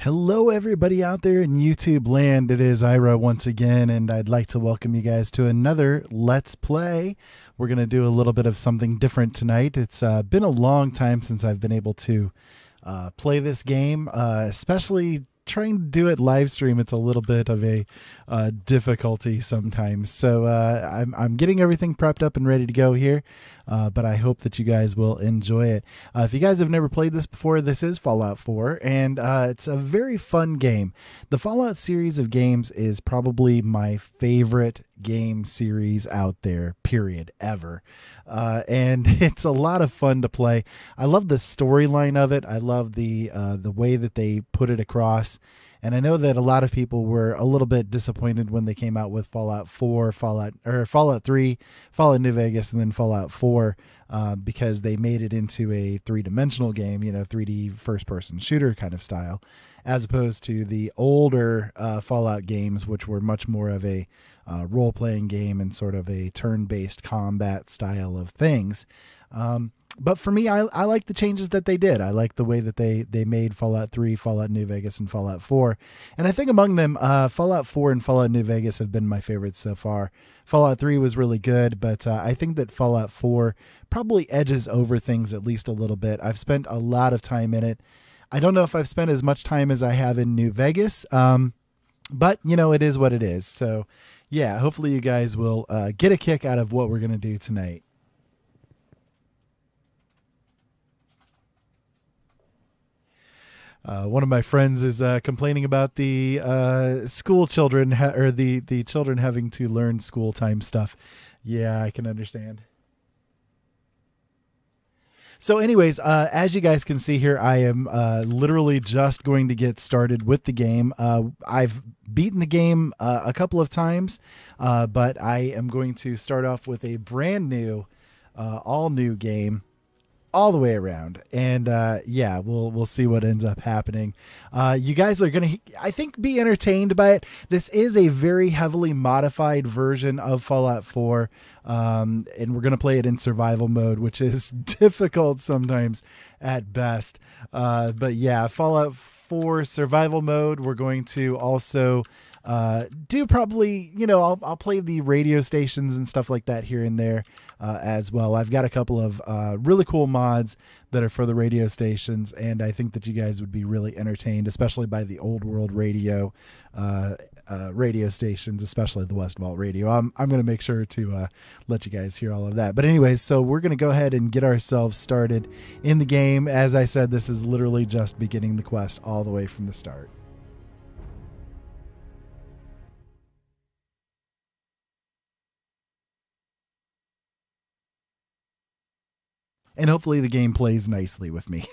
Hello, everybody out there in YouTube land. It is Ira once again, and I'd like to welcome you guys to another Let's Play. We're going to do a little bit of something different tonight. It's been a long time since I've been able to play this game, especially trying to do it live stream. It's a little bit of a difficulty sometimes. So I'm getting everything prepped up and ready to go here, but I hope that you guys will enjoy it. If you guys have never played this before, this is Fallout 4, and it's a very fun game. The Fallout series of games is probably my favorite game series out there, period, ever. And it's a lot of fun to play. I love the storyline of it. I love the way that they put it across. And I know that a lot of people were a little bit disappointed when they came out with Fallout 4, Fallout 3, Fallout New Vegas, and then Fallout 4, because they made it into a three-dimensional game, 3D first-person shooter kind of style, as opposed to the older Fallout games, which were much more of a role-playing game and sort of a turn-based combat style of things. But for me, I like the changes that they did. I like the way that they made Fallout 3, Fallout New Vegas, and Fallout 4. And I think among them, Fallout 4 and Fallout New Vegas have been my favorites so far. Fallout 3 was really good, but I think that Fallout 4 probably edges over things at least a little bit. I've spent a lot of time in it. I don't know if I've spent as much time as I have in New Vegas, but, it is what it is. So, yeah, hopefully you guys will get a kick out of what we're going to do tonight. One of my friends is complaining about the school children or the children having to learn school time stuff. Yeah, I can understand. So anyways, as you guys can see here, I am literally just going to get started with the game. I've beaten the game a couple of times, but I am going to start off with a brand new, all new game. All the way around, and yeah, we'll see what ends up happening. You guys are gonna, I think, be entertained by it. This is a very heavily modified version of Fallout 4, and we're gonna play it in survival mode, which is difficult sometimes at best. But yeah, Fallout 4 survival mode. We're going to also do probably, I'll play the radio stations and stuff like that here and there as well. I've got a couple of really cool mods that are for the radio stations, and I think that you guys would be really entertained, especially by the old world radio stations, especially the West Vault radio. I'm going to make sure to let you guys hear all of that. But anyways, so we're going to go ahead and get ourselves started in the game. As I said, this is literally just beginning the quest all the way from the start. And hopefully the game plays nicely with me.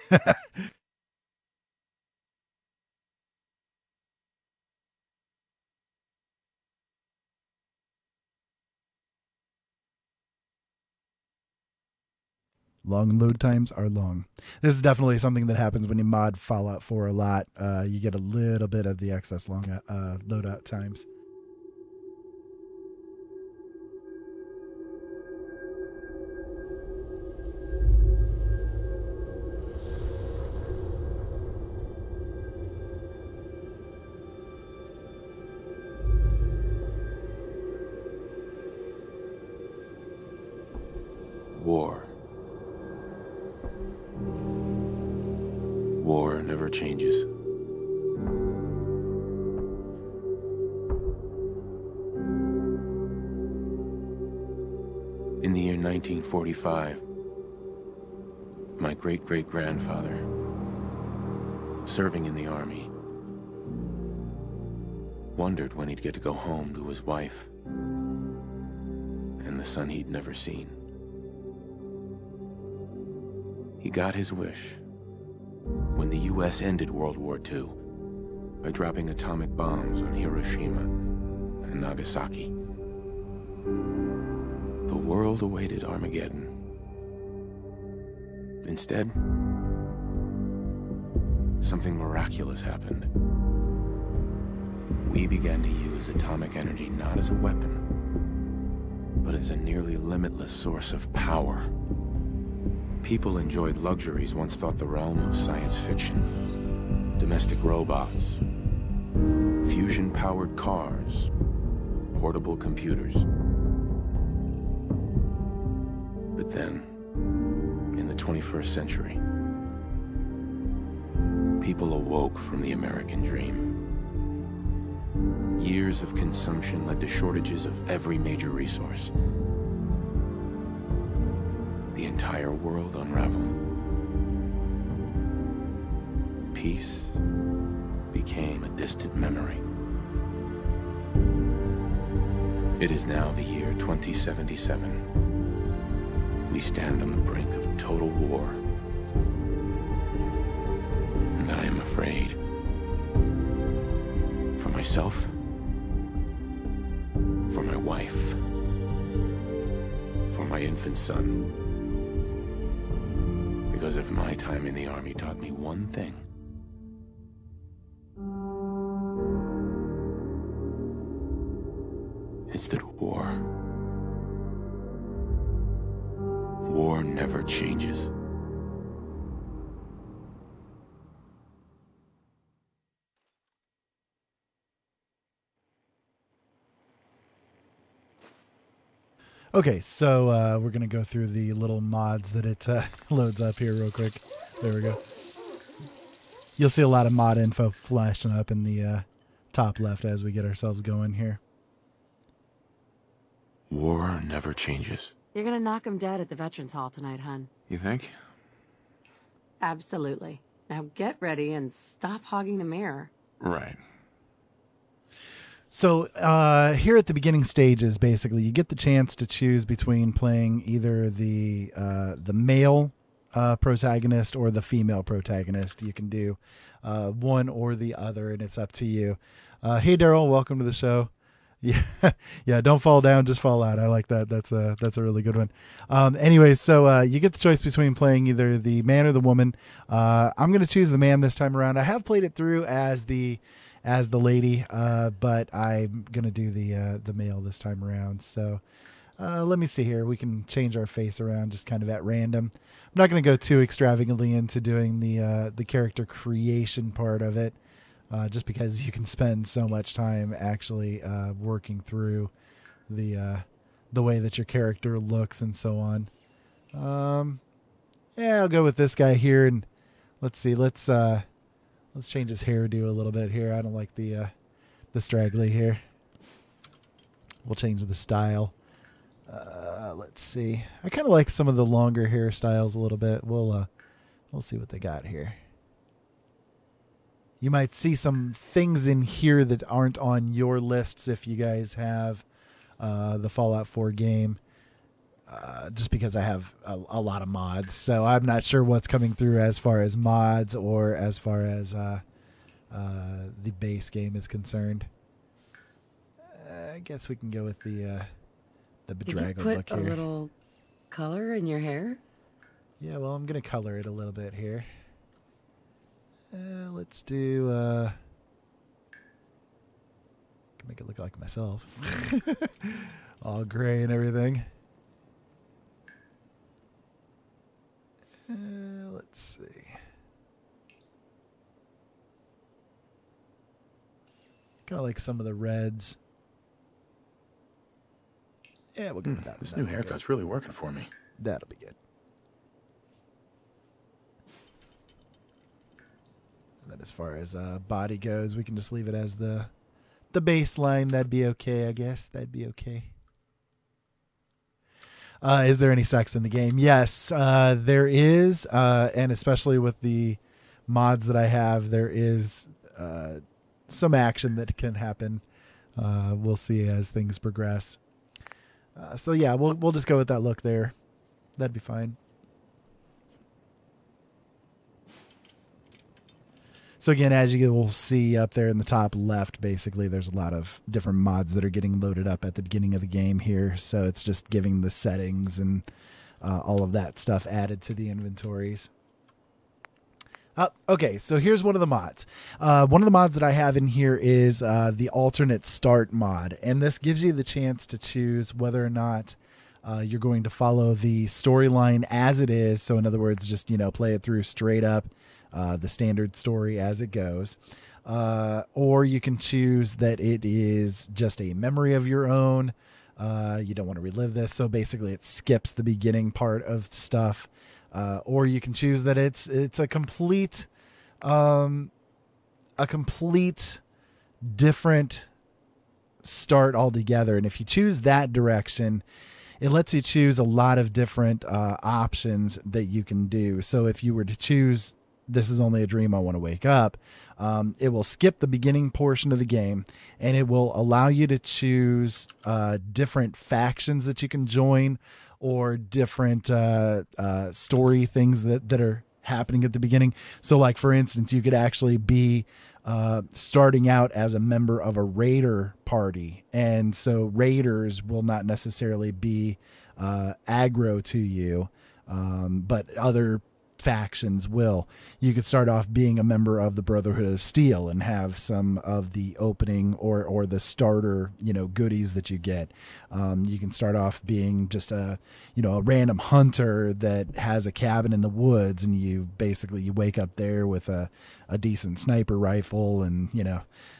Long load times are long. This is definitely something that happens when you mod Fallout 4 a lot. You get a little bit of the excess long loadout times. War. War never changes. In the year 1945, my great-great-grandfather, serving in the army, wondered when he'd get to go home to his wife and the son he'd never seen. He got his wish when the U.S. ended World War II by dropping atomic bombs on Hiroshima and Nagasaki. The world awaited Armageddon. Instead, something miraculous happened. We began to use atomic energy not as a weapon, but as a nearly limitless source of power. People enjoyed luxuries once thought the realm of science fiction. domestic robots, fusion-powered cars, portable computers. But then, in the 21st century, people awoke from the American dream. Years of consumption led to shortages of every major resource. The entire world unraveled. Peace became a distant memory. It is now the year 2077. We stand on the brink of total war. And I am afraid. For myself, for my wife, for my infant son. Because if my time in the army taught me one thing, it's that war never changes. Okay, so we're going to go through the little mods that it loads up here real quick. There we go. You'll see a lot of mod info flashing up in the top left as we get ourselves going here. War never changes. You're gonna knock him dead at the Veterans Hall tonight, hun. You think? Absolutely. Now get ready and stop hogging the mirror. Right. So here at the beginning stages, basically, you get the chance to choose between playing either the male protagonist or the female protagonist. You can do one or the other, and it's up to you. Hey, Daryl, welcome to the show. Yeah, don't fall down, just fall out. I like that. That's a really good one. Anyways, so you get the choice between playing either the man or the woman. I'm going to choose the man this time around. I have played it through as the lady, but I'm going to do the male this time around. So let me see here. We can change our face around just kind of at random. I'm not going to go too extravagantly into doing the character creation part of it. Just because you can spend so much time actually working through the way that your character looks and so on. Yeah, I'll go with this guy here, and let's see. Let's change his hairdo a little bit here. I don't like the straggly here. We'll change the style. Let's see. I kind of like some of the longer hairstyles a little bit. We'll see what they got here. You might see some things in here that aren't on your lists if you guys have the Fallout 4 game, just because I have a lot of mods. So I'm not sure what's coming through as far as mods or as far as the base game is concerned. I guess we can go with the bedraggled look here. Did you put a little color in your hair? Yeah, well, I'm going to color it a little bit here. Let's do can make it look like myself. All gray and everything. Let's see. Kind of like some of the reds. Yeah, we'll go with that. This new haircut's really working for me. That'll be good. And then as far as body goes, we can just leave it as the baseline. That'd be okay, I guess. That'd be okay. Is there any sex in the game? Yes, there is. And especially with the mods that I have, there is some action that can happen. We'll see as things progress. So yeah, we'll just go with that look there. That'd be fine. So again, as you will see up there in the top left, basically there's a lot of different mods that are getting loaded up at the beginning of the game here. So it's just giving the settings and all of that stuff added to the inventories. Okay, so here's one of the mods. One of the mods that I have in here is the alternate start mod. And this gives you the chance to choose whether or not you're going to follow the storyline as it is. So in other words, just, play it through straight up the standard story as it goes. Or you can choose that it is just a memory of your own. You don't want to relive this. So basically it skips the beginning part of stuff. Or you can choose that it's a complete different start altogether. And if you choose that direction, it lets you choose a lot of different options that you can do. So if you were to choose, this is only a dream, I want to wake up, it will skip the beginning portion of the game, and it will allow you to choose different factions that you can join, or different story things that are happening at the beginning. So like, for instance, you could actually be starting out as a member of a raider party. And so raiders will not necessarily be aggro to you, but other factions will. You could start off being a member of the Brotherhood of Steel and have some of the opening or the starter, goodies that you get. You can start off being just a random hunter that has a cabin in the woods, and you wake up there with a decent sniper rifle and,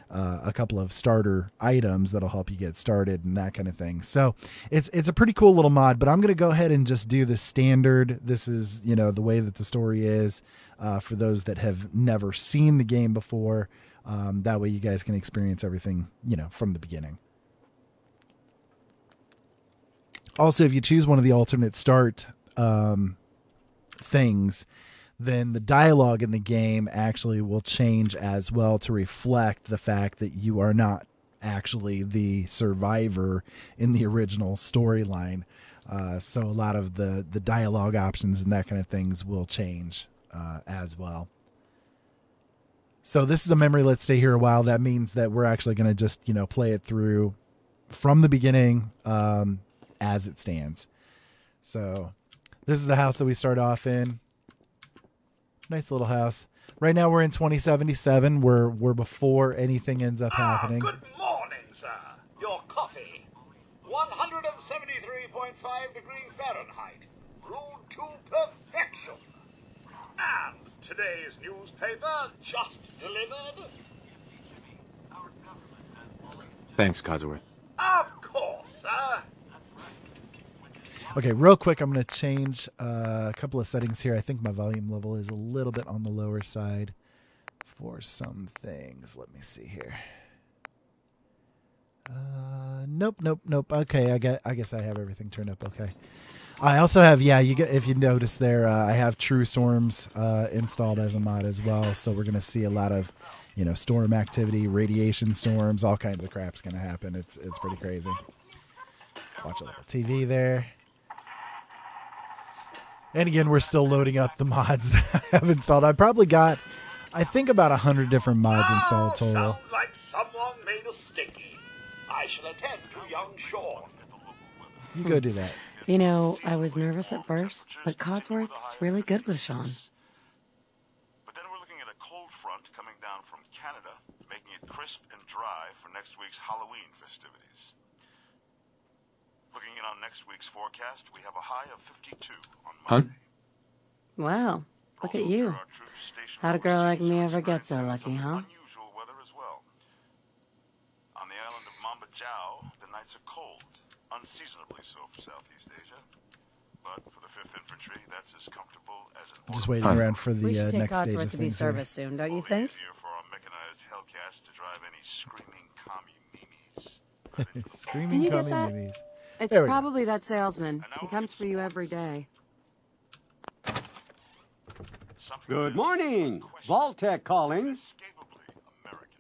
a couple of starter items that'll help you get started and that kind of thing. So it's a pretty cool little mod, but I'm going to go ahead and just do the standard. This is, the way that the story is, for those that have never seen the game before. That way you guys can experience everything, from the beginning. Also, if you choose one of the alternate start, things, then the dialogue in the game actually will change as well to reflect the fact that you are not actually the survivor in the original storyline. So a lot of the dialogue options and that kind of things will change as well. So this is a memory. Let's stay here a while. That means that we're actually going to just, play it through from the beginning as it stands. So this is the house that we start off in. Nice little house. Right now we're in 2077. We're before anything ends up happening. Good morning, sir. Your coffee. 173.5 degrees Fahrenheit. Brewed to perfection. And today's newspaper just delivered. Thanks, Codsworth. Of course, sir. Okay, real quick, I'm going to change a couple of settings here. I think my volume level is a little bit on the lower side for some things. Let me see here. Nope. Okay, I guess I have everything turned up okay. I also have, if you notice there, I have True Storms installed as a mod as well. So we're going to see a lot of, storm activity, radiation storms, all kinds of crap's going to happen. It's pretty crazy. Watch a little TV there. And again, we're still loading up the mods that I have installed. I probably got, I think, about 100 different mods installed total. Sounds like someone made a sticky. I shall attend to young Sean. You go do that. I was nervous at first, but Codsworth's really good with Sean. But then we're looking at a cold front coming down from Canada, making it crisp and dry for next week's Halloween festivities. Looking in on next week's forecast, we have a high of 52 on Monday. Wow, look at you. How'd a girl like me ever get so lucky, huh? Unusual weather as well. On the island of Mamba Jau, the nights are cold, unseasonably so for Southeast Asia. But for the 5th Infantry, that's as comfortable as an Just waiting around for the we should take next stage of Codsworth to be things serviced soon, don't you think? easier for our mechanized Hellcats to drive any screaming commie memes. Can Screaming you get commie that? movies. It's There we go. probably that salesman. He comes for you every day. Good morning. Vault-Tec calling. Inescapably American.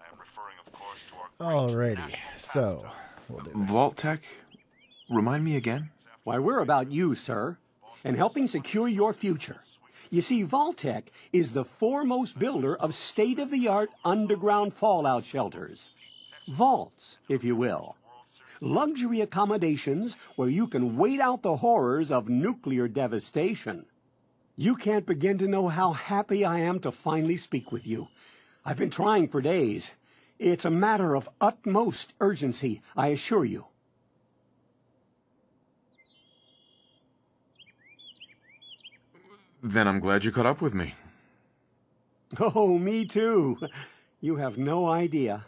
I am referring, of course, to our Alrighty, so we'll do this. Vault-Tec? Remind me again? Why, we're about you, sir, and helping secure your future. You see, Vault-Tec is the foremost builder of state-of-the-art underground fallout shelters. Vaults, if you will. Luxury accommodations where you can wait out the horrors of nuclear devastation. You can't begin to know how happy I am to finally speak with you. I've been trying for days. It's a matter of utmost urgency, I assure you. Then I'm glad you caught up with me. Oh, me too. You have no idea.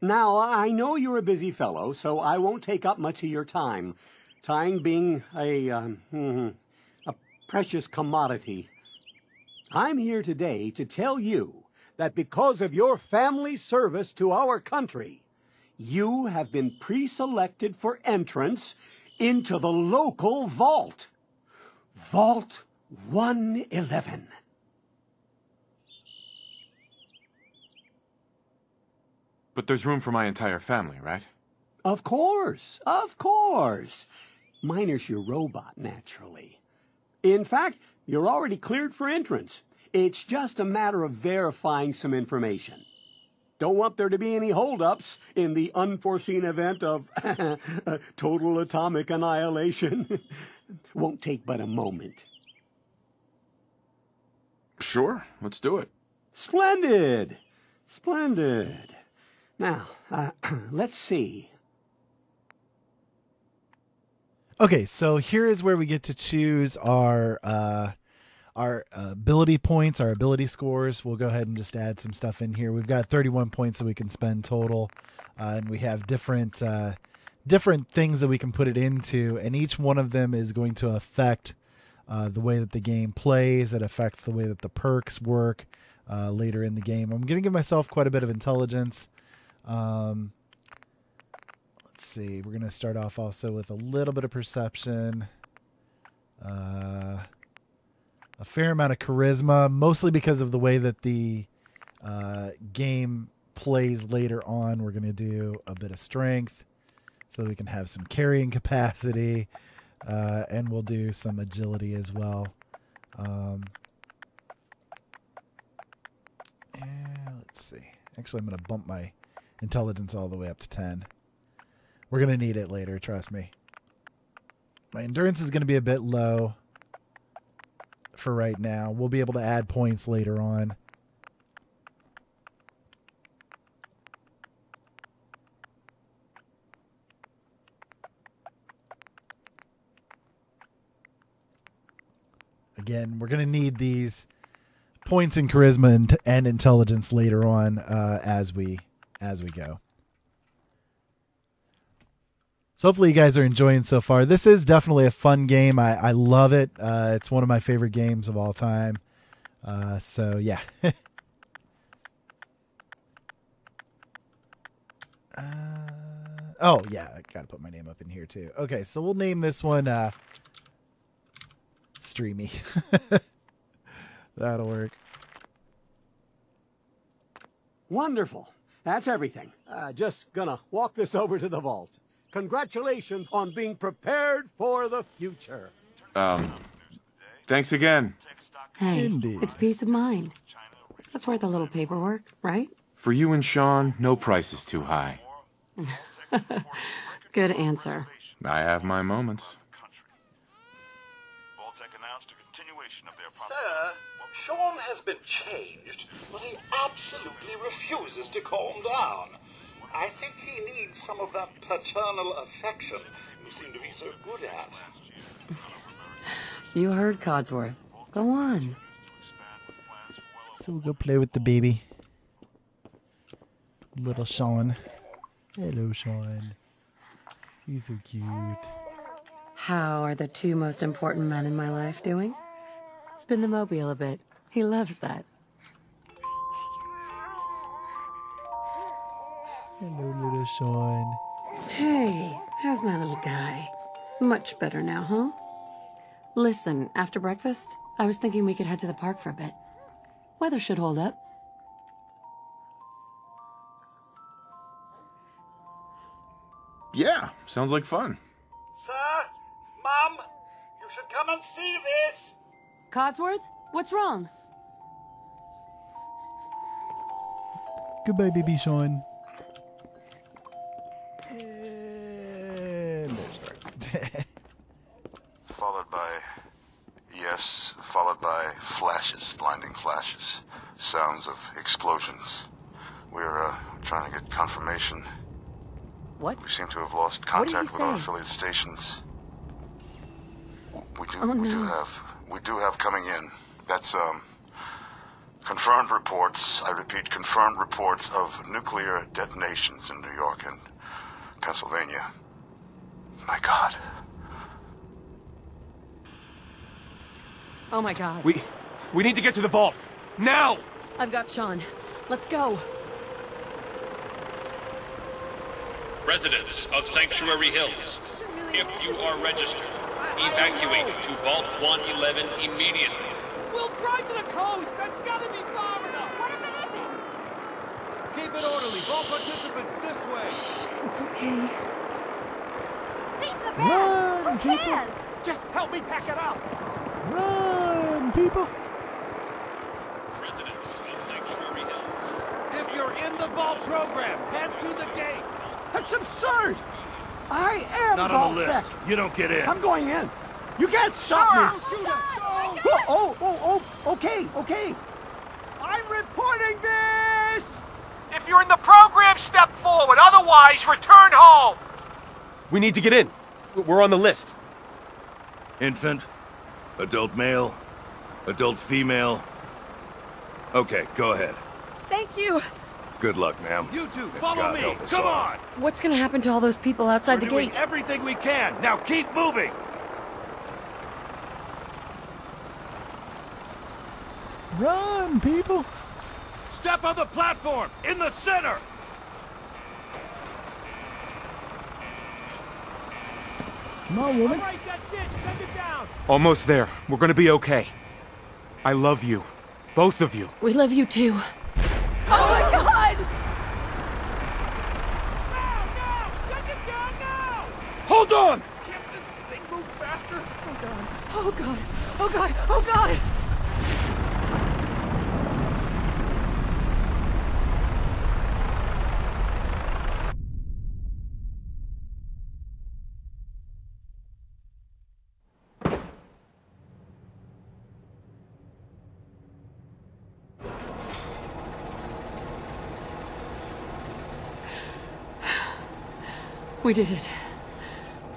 Now, I know you're a busy fellow, so I won't take up much of your time. Time being a precious commodity. I'm here today to tell you that because of your family service to our country, you have been pre-selected for entrance into the local vault. Vault 111. But there's room for my entire family, right? Of course, of course. Minus your robot, naturally. In fact, you're already cleared for entrance. It's just a matter of verifying some information. Don't want there to be any holdups in the unforeseen event of total atomic annihilation. Won't take but a moment. Sure, let's do it. Splendid! Splendid. Now, let's see. Okay, so here is where we get to choose our ability points, our ability scores. We'll go ahead and just add some stuff in here. We've got 31 points that we can spend total, and we have different things that we can put it into, and each one of them is going to affect the way that the game plays. It affects the way that the perks work later in the game. I'm going to give myself quite a bit of intelligence. Let's see. We're going to start off also with a little bit of perception. A fair amount of charisma, mostly because of the way that the game plays later on. We're going to do a bit of strength so that we can have some carrying capacity, and we'll do some agility as well. Let's see. Actually, I'm going to bump my intelligence all the way up to 10. We're going to need it later, trust me. My endurance is going to be a bit low for right now. We'll be able to add points later on. Again, we're going to need these points in charisma and intelligence later on as we go. So hopefully you guys are enjoying so far. This is definitely a fun game. I love it. It's one of my favorite games of all time. So yeah. Oh yeah, I gotta put my name up in here too. Okay, so we'll name this one Streamy. That'll work. Wonderful. That's everything. Just gonna walk this over to the vault. Congratulations on being prepared for the future. Thanks again. Hey, Indeed. it's peace of mind. That's worth a little paperwork, right? For you and Sean, no price is too high. Good answer. I have my moments. Sir, Sean has been changed, but he absolutely refuses to calm down. I think he needs some of that paternal affection you seem to be so good at. You heard Codsworth. Go on. So we'll go play with the baby. Little Sean. Hello, Sean. He's so cute. How are the two most important men in my life doing? Spin the mobile a bit. He loves that. Hello, little Sean. Hey, how's my little guy? Much better now, huh? Listen, after breakfast, I was thinking we could head to the park for a bit. Weather should hold up. Yeah, sounds like fun. Sir, Mum, you should come and see this. Codsworth, what's wrong? Goodbye, baby Sean. And there's followed by flashes, blinding flashes, sounds of explosions. We're trying to get confirmation. What? We seem to have lost What did he contact with our say? affiliate stations. We Oh, no. do have coming in. That's Confirmed reports, I repeat, confirmed reports of nuclear detonations in New York and Pennsylvania. My God. Oh my God. We need to get to the vault. Now! I've got Sean. Let's go. Residents of Sanctuary Hills, if you are registered, evacuate to Vault 111 immediately. We'll drive to the coast! That's gotta be far enough! What if it isn't? Keep it orderly. Vault participants this way. It's okay. Leave the bag! Run, Who cares? Just help me pack it up. Run, people! Residents of Sanctuary Hills. If you're in the vault program, head to the gate. That's absurd! I am Not on the Vault-Tec. list. You don't get in. I'm going in. You can't stop me. Shoot us. Okay. I'm reporting this! If you're in the program, step forward. Otherwise, return home. We need to get in. We're on the list. Infant, adult male, adult female. Okay, go ahead. Thank you. Good luck, ma'am. You two, follow me. Come on. What's gonna happen to all those people outside the gate? Everything we can. Now keep moving. Run, people! Step on the platform in the center. Come on, woman. All right, that's it. Send it down. Almost there. We're gonna be okay. I love you. Both of you. We love you too. Oh my God! Now! Send it down now! Hold on! Can't this thing move faster? Oh God! Oh God! Oh God! Oh God! We did it.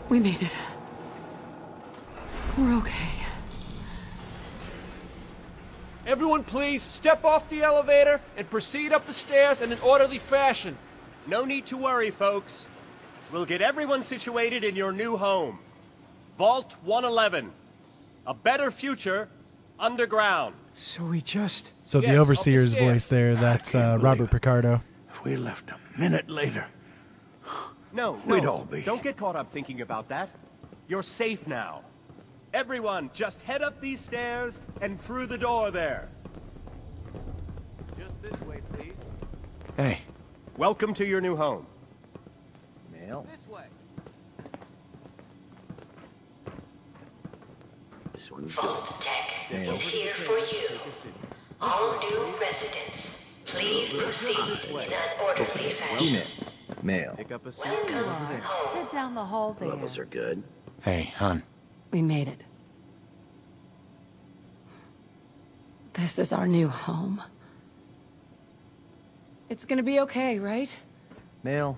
We made it. We're okay. Everyone please, step off the elevator and proceed up the stairs in an orderly fashion. No need to worry, folks. We'll get everyone situated in your new home. Vault 111. A better future underground. So we just... So Yes, the overseer's up the stairs. voice there, that's can't believe Robert it. Picardo. If we left a minute later... No, We'd all be. Don't get caught up thinking about that. You're safe now. Everyone, just head up these stairs and through the door there. Just this way, please. Hey. Welcome to your new home. Male? This way. This one's Vault-Tec Male. is here for you. All new residents, please proceed in an orderly fashion. Male. Pick up a seat. Welcome home. Head down the hall there. Levels are good. Hey, hon. We made it. This is our new home. It's gonna be okay, right? Male,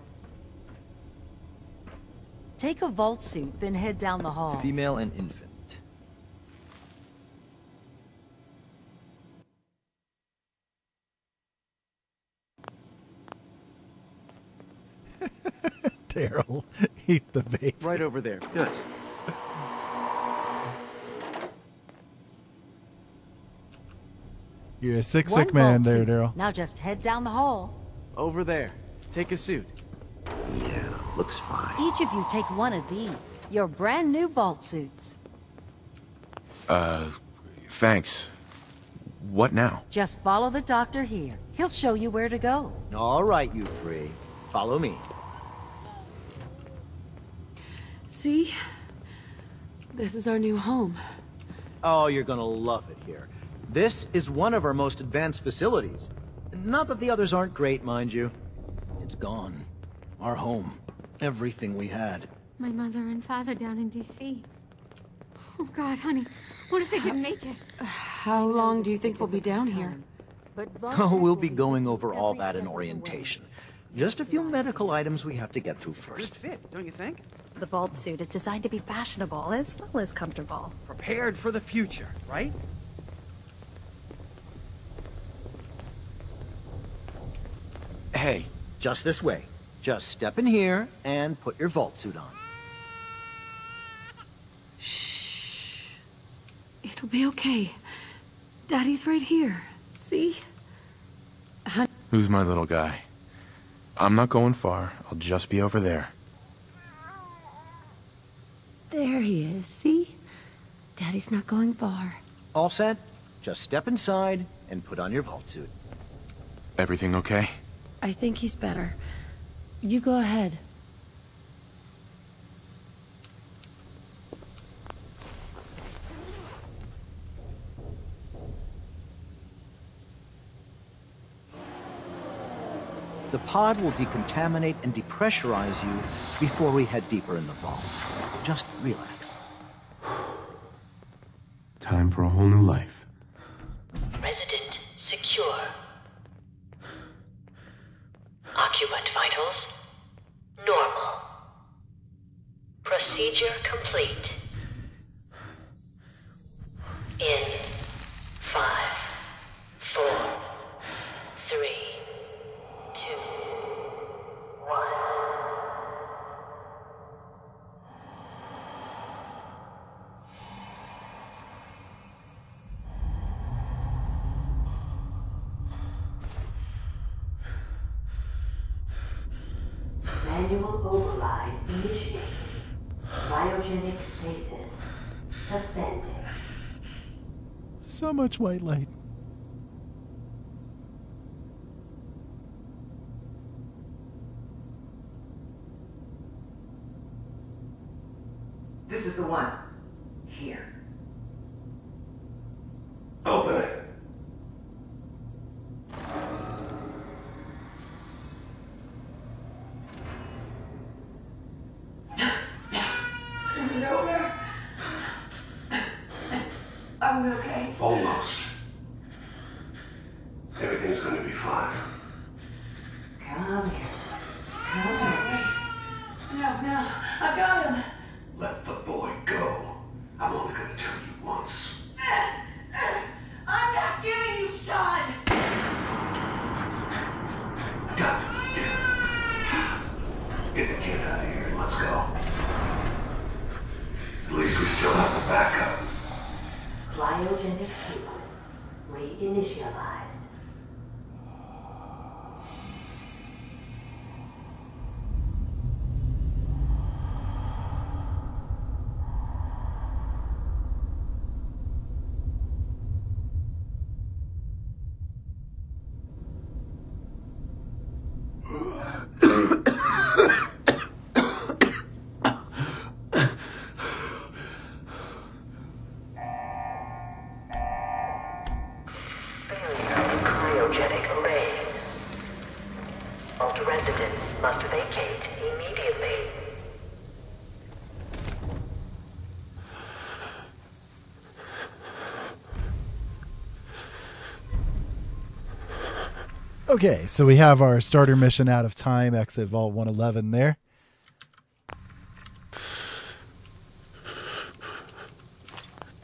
Take a vault suit, then head down the hall. female, and infant. Daryl, eat the baby. Right over there. Yes. You're a sick One man vault there, suit. Daryl. Now just head down the hall. Over there. Take a suit. Yeah, looks fine. Each of you take one of these. Your brand new vault suits. Thanks. What now? Just follow the doctor here. He'll show you where to go. All right, you three. Follow me. See? This is our new home. Oh, you're gonna love it here. This is one of our most advanced facilities. Not that the others aren't great, mind you. It's gone. Our home. Everything we had. My mother and father down in D.C. Oh, God, honey. What if they didn't make it? How long do you think we'll be down here? Oh, we'll be going over all that in orientation. Just a few medical items we have to get through first. Good fit, don't you think? The vault suit is designed to be fashionable as well as comfortable. Prepared for the future, right? Hey. Just this way. Just step in here and put your vault suit on. Shh. It'll be okay. Daddy's right here. See? Who's my little guy? I'm not going far. I'll just be over there. There he is, see? Daddy's not going far. All set? Just step inside and put on your vault suit. Everything okay? I think he's better. You go ahead. The pod will decontaminate and depressurize you before we head deeper in the vault. Just relax. Time for a whole new life. Resident secure. Occupant vitals normal. Procedure complete. In 5, 4, 3, 2, 1. Manual override initiated. Cryogenic stasis suspended. So much white light. This is the one. Here. Open it. Is it over? Are we okay? Almost. Everything's going to be fine. Come here. Come here. No, I got him. Let the boy go. I'm only going to tell you once. I'm not giving you Sean. God damn it. Get the kid out of here and let's go. At least we still have the backup. Cryogenic sequence reinitialized. Cryogenic array. Vault residents must vacate immediately. Okay, so we have our starter mission out of time, exit Vault 111 there.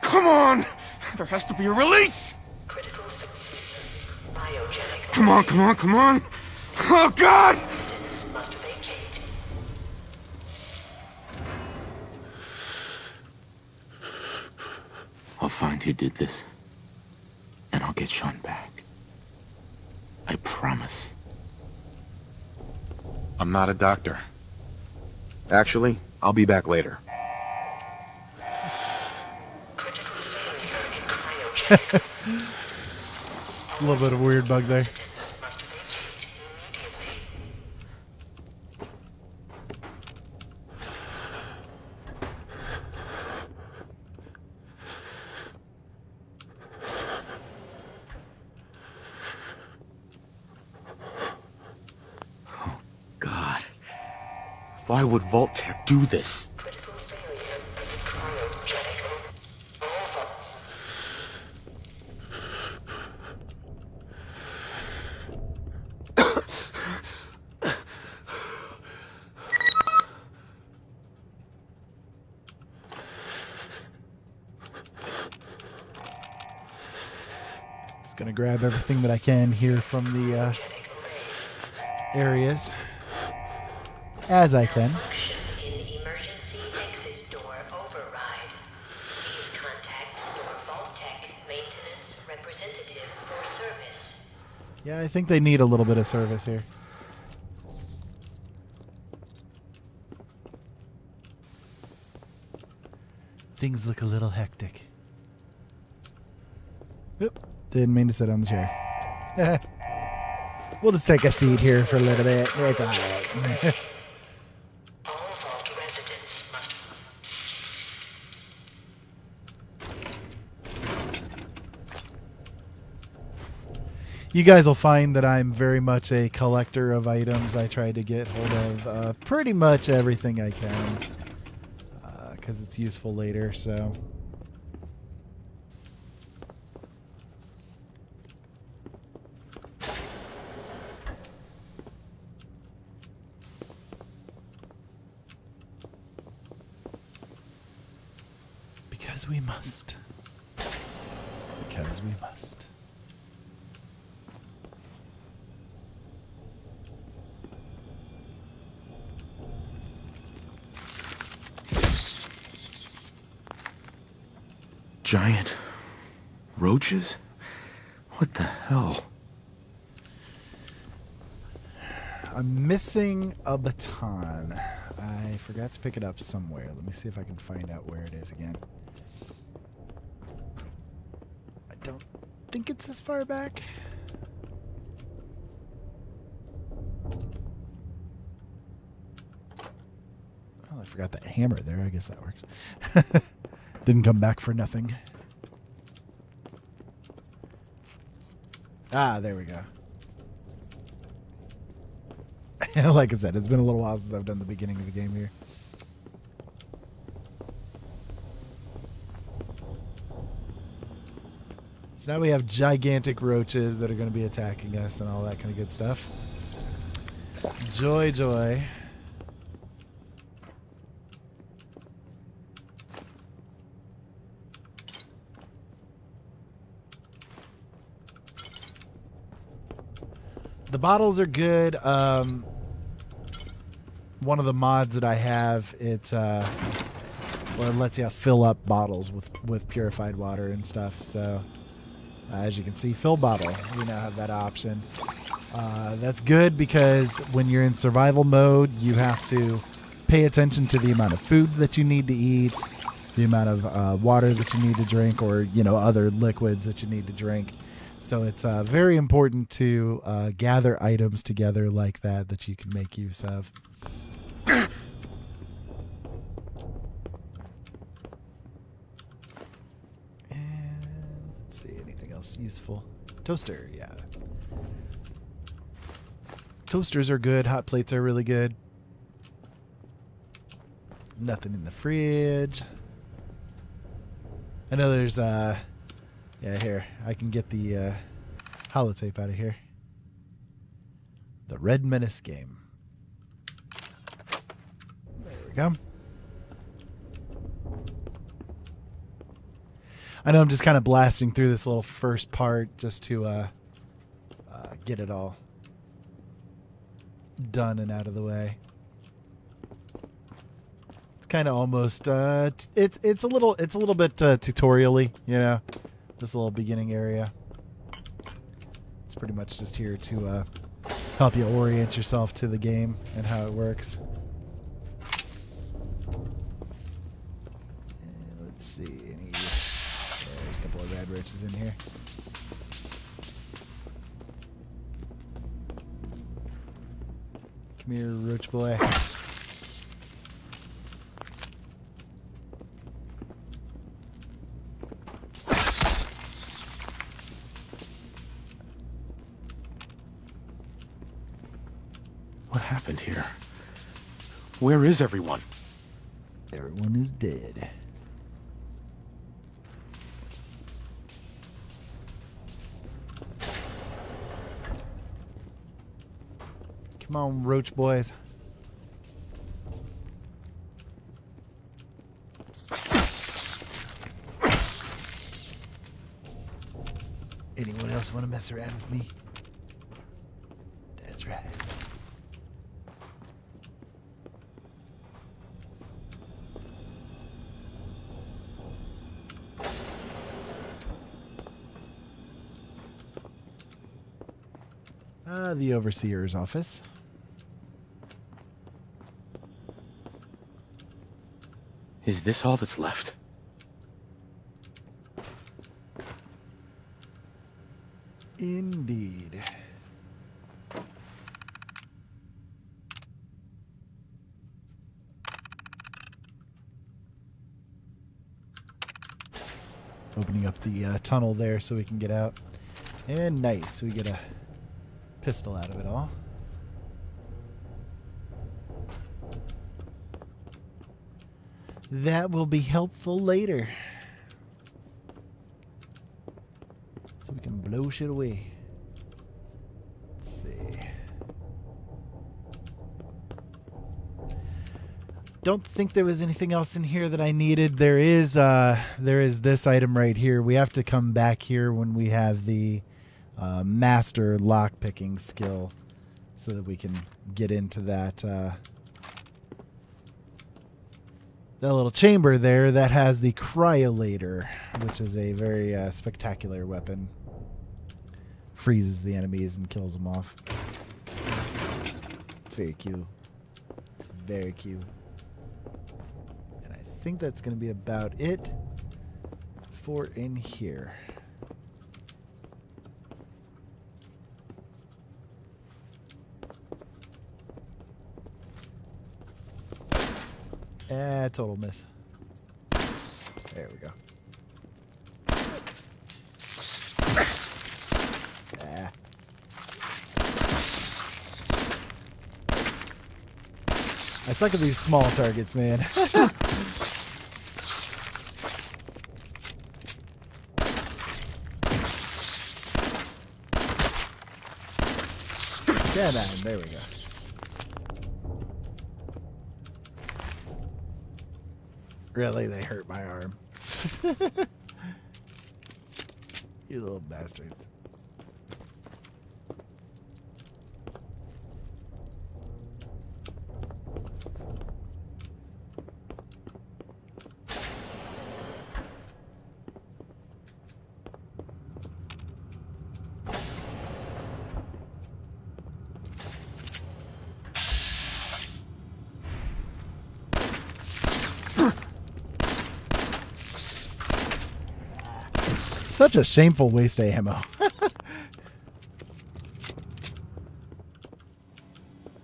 Come on! There has to be a release! Come on, come on, come on! Oh, God! Must vacate. I'll find who did this. And I'll get Sean back. I promise. I'm not a doctor. Actually, I'll be back later. A little bit of a weird bug there. God. Why would Vault-Tec do this? Just gonna grab everything that I can here from the areas as I can. Malfunction in emergency exit door override. Please contact your Vault-Tec maintenance representative for service. Yeah, I think they need a little bit of service here. Things look a little hectic. Oop, didn't mean to sit on the chair. We'll just take a seat here for a little bit. It's alright. All Vault residents must... You guys will find that I'm very much a collector of items. I try to get hold of pretty much everything I can. Because it's useful later, so... Because we must. Because we must. Giant roaches? What the hell? I'm missing a baton. I forgot to pick it up somewhere. Let me see if I can find out where it is again. I don't think it's this far back. Oh, I forgot that hammer there. I guess that works. Didn't come back for nothing. Ah, there we go. Like I said, it's been a little while since I've done the beginning of the game here. So now we have gigantic roaches that are going to be attacking us and all that kind of good stuff. Joy, joy. The bottles are good. One of the mods that I have, it lets you fill up bottles with purified water and stuff. So as you can see, fill bottle. We now have that option. That's good because when you're in survival mode, you have to pay attention to the amount of food that you need to eat, the amount of water that you need to drink, or other liquids that you need to drink. So it's very important to gather items together like that you can make use of. And let's see, anything else useful? Toaster, yeah. Toasters are good. Hot plates are really good. Nothing in the fridge. I know there's yeah, here. I can get the holotape out of here. The Red Menace game. There we go. I know I'm just kind of blasting through this little first part just to get it all done and out of the way. It's kind of almost it's a little bit tutorial-y, this little beginning area. It's pretty much just here to help you orient yourself to the game and how it works. Let's see. There's a couple of red roaches in here. Come here, roach boy. What happened here? Where is everyone? Everyone is dead. Come on, roach boys. Anyone else want to mess around with me? That's right. The Overseer's office. Is this all that's left? Indeed. Opening up the tunnel there so we can get out. And nice, we get a pistol out of it all. That will be helpful later. So we can blow shit away. Let's see. Don't think there was anything else in here that I needed. There is this item right here. We have to come back here when we have the master lockpicking skill so that we can get into that that little chamber there that has the cryolator, which is a very spectacular weapon. Freezes the enemies and kills them off. It's very cute. It's very cute. And I think that's going to be about it for in here. Total miss. There we go. I suck at these small targets, man. Yeah, there we go. Really, they hurt my arm. You little bastards. Such a shameful waste of ammo.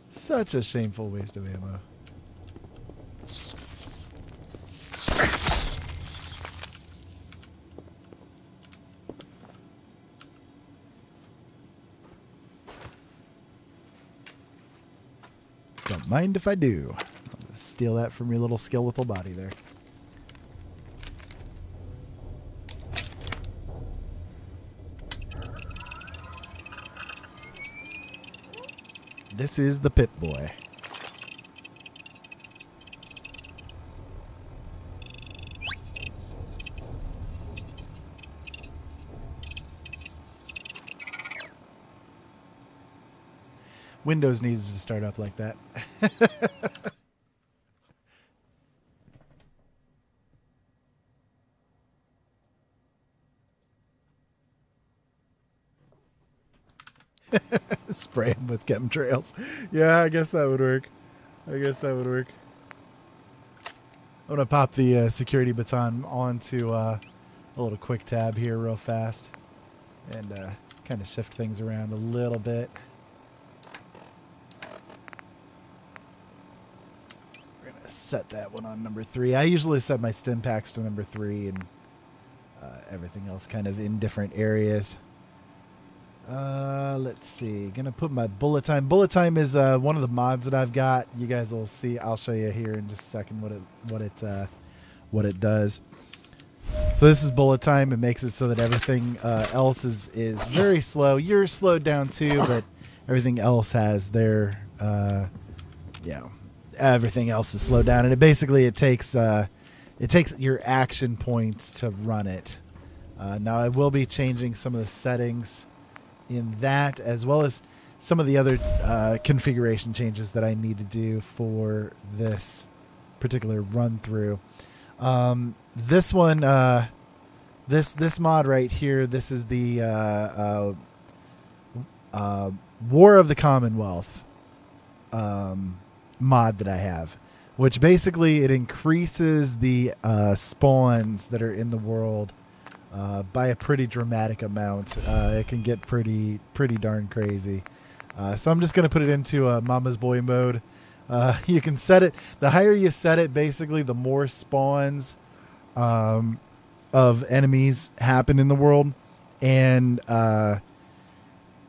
Such a shameful waste of ammo. Don't mind if I do. I'll just steal that from your little skeletal body there. This is the Pip-Boy. Windows needs to start up like that. Spray him with chemtrails. Yeah, I guess that would work. I'm going to pop the security baton onto a little quick tab here real fast and kind of shift things around a little bit. We're going to set that one on number 3. I usually set my stim packs to number 3 and everything else kind of in different areas. Let's see. Gonna put my bullet time. Bullet time is one of the mods that I've got. You guys will see. I'll show you here in just a second what it does. So this is bullet time. It makes it so that everything else is very slow. You're slowed down too, but everything else has their everything else is slowed down, and it takes your action points to run it. Now I will be changing some of the settings in that, as well as some of the other configuration changes that I need to do for this particular run through. This one, this mod right here, this is the War of the Commonwealth mod that I have, which basically it increases the spawns that are in the world by a pretty dramatic amount. It can get pretty darn crazy. So I'm just going to put it into Mama's Boy mode. You can set it, the higher you set it, basically the more spawns of enemies happen in the world. And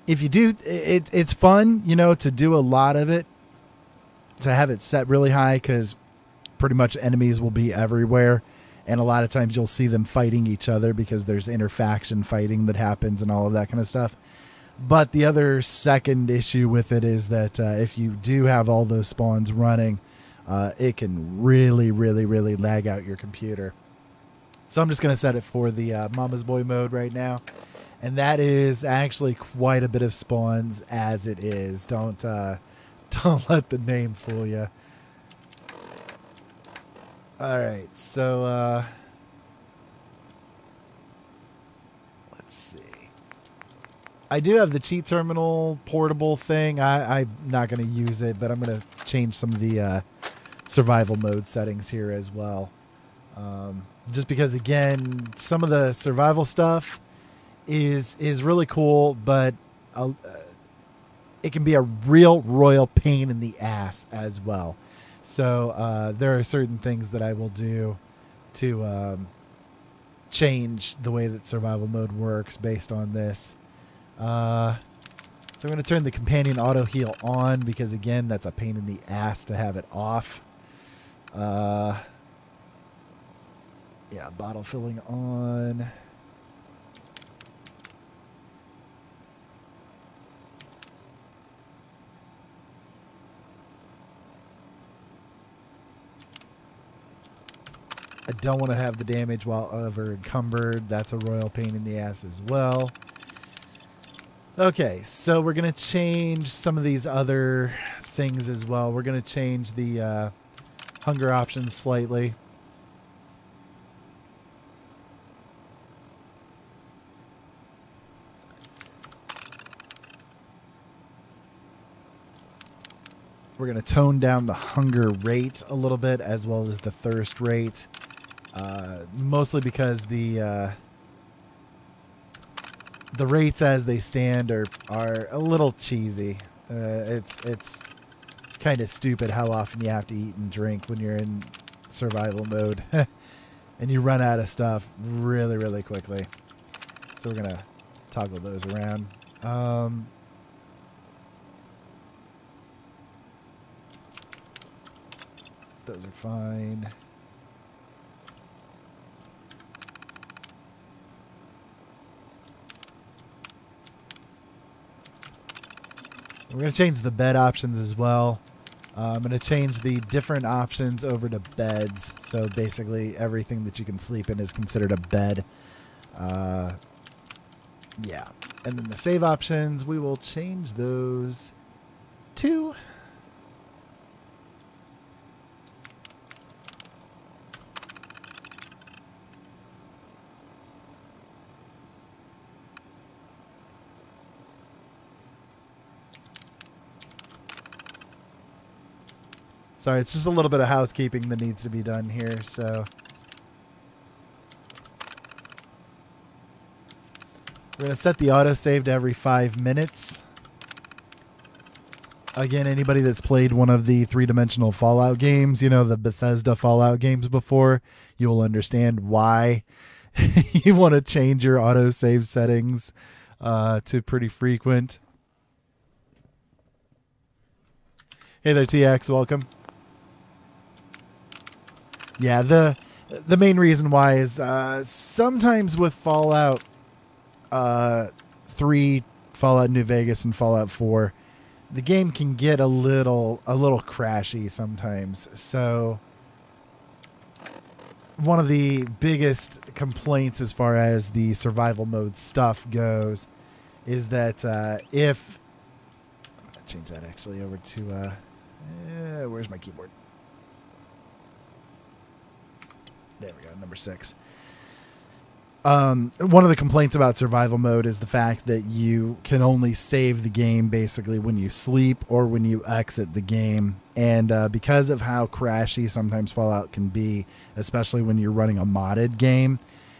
if you do, it's fun, you know, to do a lot of it, to have it set really high, because pretty much enemies will be everywhere. And a lot of times you'll see them fighting each other because there's interfaction fighting that happens and all of that kind of stuff. But the other second issue with it is that if you do have all those spawns running, it can really lag out your computer. So I'm just going to set it for the Mama's Boy mode right now. And that is actually quite a bit of spawns as it is. Don't let the name fool you. All right, so let's see. I do have the cheat terminal portable thing. I'm not going to use it, but I'm going to change some of the survival mode settings here as well. Just because, again, some of the survival stuff is really cool, but it can be a real royal pain in the ass as well. So there are certain things that I will do to change the way that survival mode works based on this. So I'm going to turn the companion auto heal on because, again, that's a pain in the ass to have it off. Yeah, bottle filling on. I don't want to have the damage while over encumbered. That's a royal pain in the ass as well. Okay, so we're going to change some of these other things as well. We're going to change the hunger options slightly. We're going to tone down the hunger rate a little bit as well as the thirst rate. Mostly because the rates as they stand are a little cheesy. It's kind of stupid how often you have to eat and drink when you're in survival mode. And you run out of stuff really quickly. So we're going to toggle those around. Those are fine. We're going to change the bed options as well. I'm going to change the different options over to beds. So basically everything that you can sleep in is considered a bed. Yeah. And then the save options, we will change those to... Sorry, it's just a little bit of housekeeping that needs to be done here, so... We're going to set the autosave to every 5 minutes. Again, anybody that's played one of the three-dimensional Fallout games, you know, the Bethesda Fallout games before, you will understand why you want to change your autosave settings to pretty frequent. Hey there, TX, welcome. Yeah, the main reason why is sometimes with Fallout 3, Fallout New Vegas, and Fallout 4, the game can get a little crashy sometimes. So one of the biggest complaints as far as the survival mode stuff goes is that if... I'm going to change that actually over to... where's my keyboard? There we go, number 6. One of the complaints about survival mode is the fact that you can only save the game basically when you sleep or when you exit the game. And because of how crashy sometimes Fallout can be, especially when you're running a modded game,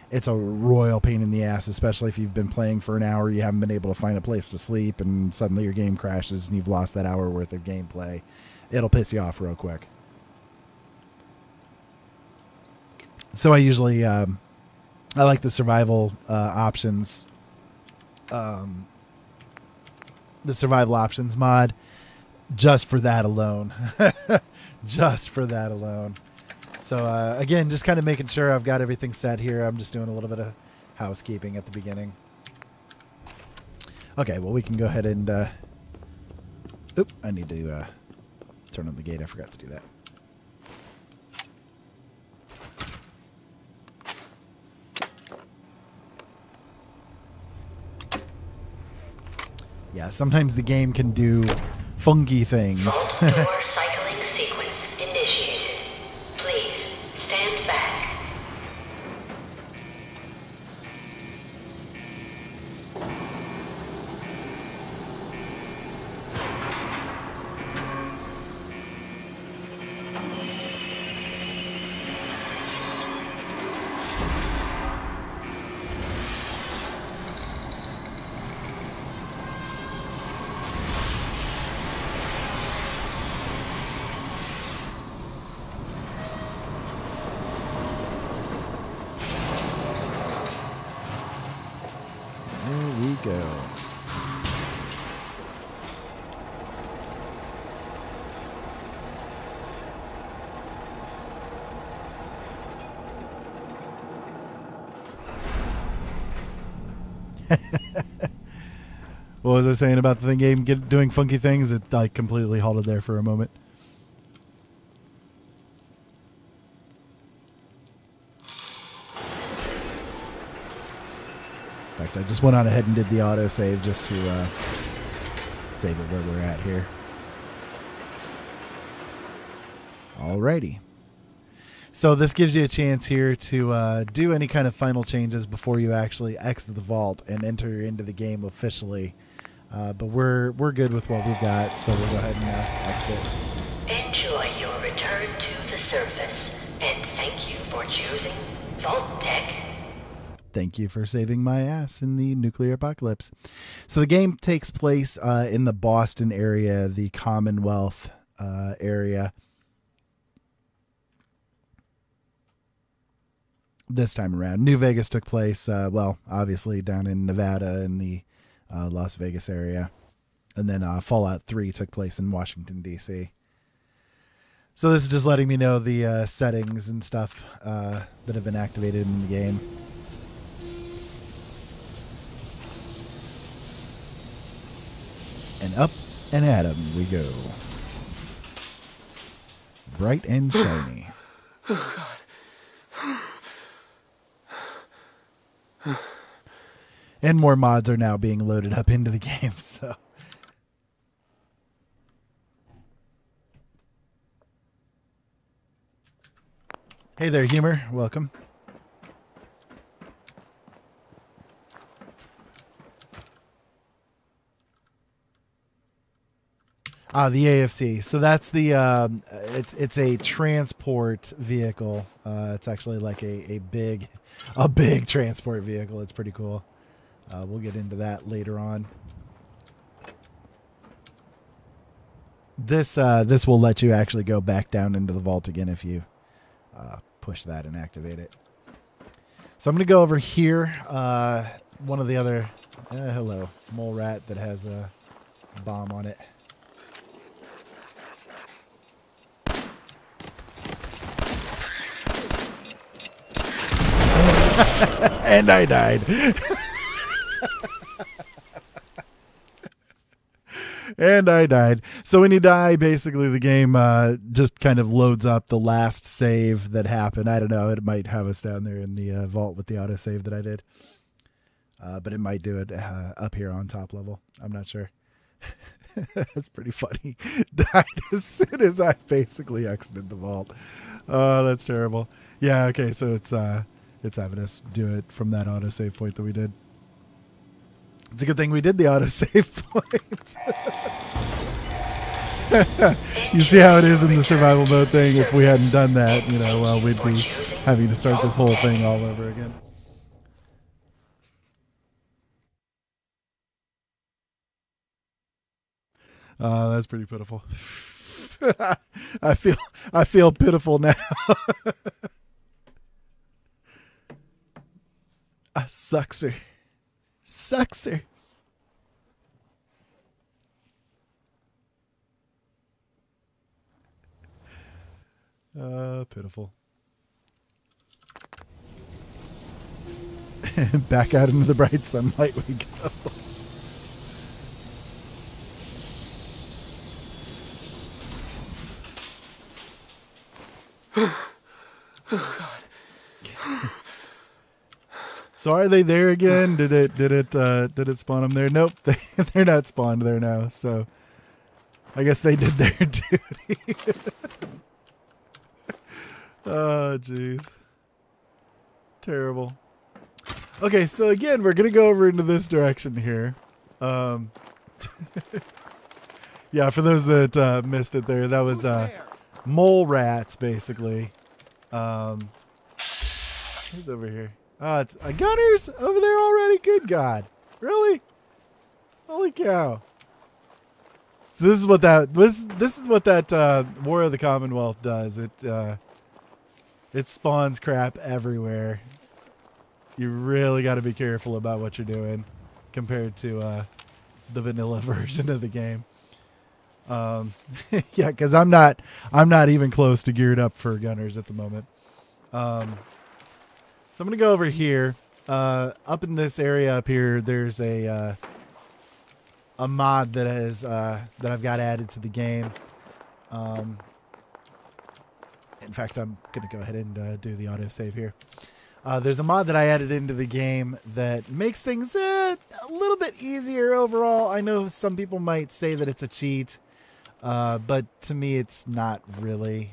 it's a royal pain in the ass, especially if you've been playing for an hour, you haven't been able to find a place to sleep, and suddenly your game crashes and you've lost that hour worth of gameplay. It'll piss you off real quick. So I usually... I like the survival options, the survival options mod, just for that alone. Just for that alone. So again, just kind of making sure I've got everything set here. I'm just doing a little bit of housekeeping at the beginning. Okay, well, we can go ahead and... Oop, I need to turn on the gate. I forgot to do that. Yeah, sometimes the game can do funky things. Vault door cycling sequence initiated. Please stand back. What was I saying about the game doing funky things? It like completely halted there for a moment. In fact, I just went on ahead and did the autosave just to save it where we're at here. Alrighty. So this gives you a chance here to do any kind of final changes before you actually exit the vault and enter into the game officially. But we're good with what we've got, so we'll go ahead and exit. Enjoy your return to the surface, and thank you for choosing Vault-Tec. Thank you for saving my ass in the nuclear apocalypse. So the game takes place in the Boston area, the Commonwealth area. This time around. New Vegas took place, well, obviously down in Nevada in the Las Vegas area. And then Fallout 3 took place in Washington, D.C. So this is just letting me know the settings and stuff that have been activated in the game. And up and at 'em we go. Bright and shiny. Oh, God. And more mods are now being loaded up into the game, so... Hey there, Humor. Welcome. The AFC. So that's the it's a transport vehicle. It's actually like a big transport vehicle. It's pretty cool. We'll get into that later on. This will let you actually go back down into the vault again if you push that and activate it. So I'm going to go over here. One of the other hello, mole rat that has a bomb on it. And I died. And I died. So when you die, basically the game just kind of loads up the last save that happened. I don't know. It might have us down there in the vault with the autosave that I did. But it might do it up here on top level. I'm not sure. That's pretty funny. Died as soon as I basically exited the vault. Oh, that's terrible. Yeah, okay, so it's It's having us do it from that autosave point that we did. It's a good thing we did the autosave point. You see how it is in the survival mode thing. If we hadn't done that, you know, well, we'd be having to start this whole thing all over again. That's pretty pitiful. I feel pitiful now. A suckser. Suckser. Pitiful. Back out into the bright sunlight we go. Oh God. So are they there again? Did it spawn them there? Nope, they're not spawned there now. So I guess they did their duty. Oh, jeez. Terrible. Okay, so again, we're gonna go over into this direction here. Yeah, for those that missed it there, that was mole rats, basically. Who's over here? It's Gunners over there already. Good God, really? Holy cow! So this is what that War of the Commonwealth does. It spawns crap everywhere. You really got to be careful about what you're doing compared to the vanilla version of the game. Yeah, because I'm not even close to geared up for Gunners at the moment. So I'm gonna go over here. Up in this area up here, there's a mod that is that I've got added to the game. In fact, I'm gonna go ahead and do the autosave here. There's a mod that I added into the game that makes things a little bit easier overall. I know some people might say that it's a cheat, but to me it's not really.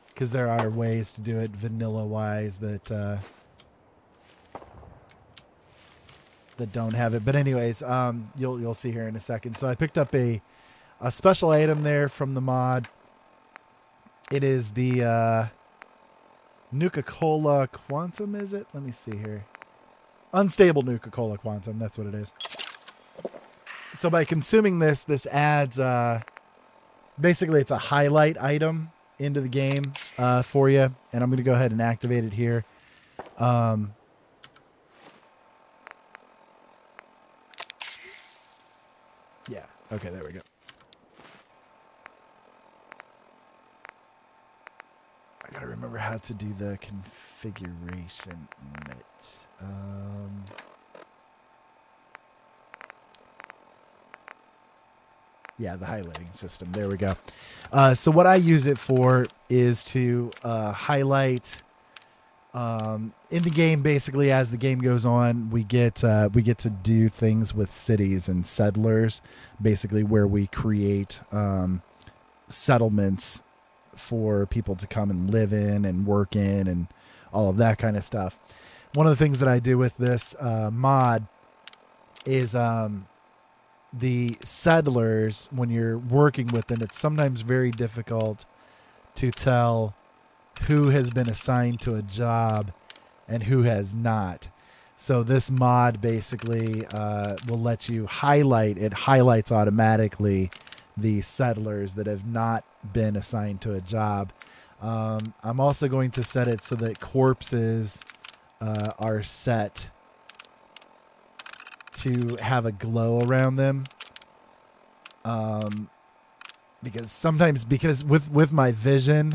Because there are ways to do it vanilla-wise that don't have it. But anyways, you'll see here in a second. So I picked up a special item there from the mod. It is the Nuka-Cola Quantum, is it? Let me see here. Unstable Nuka-Cola Quantum, that's what it is. So by consuming this adds, basically it's a highlight item into the game for you. And I'm going to go ahead and activate it here. Yeah, okay, there we go. I got to remember how to do the configuration in it. Yeah, the highlighting system. There we go. So what I use it for is to highlight in the game. Basically, as the game goes on, we get to do things with cities and settlers. Basically, where we create settlements for people to come and live in and work in and all of that kind of stuff. One of the things that I do with this mod is the settlers, when you're working with them, it's sometimes very difficult to tell who has been assigned to a job and who has not. So this mod basically will let you highlight. It highlights automatically the settlers that have not been assigned to a job. I'm also going to set it so that corpses are set to have a glow around them, because sometimes, with my vision,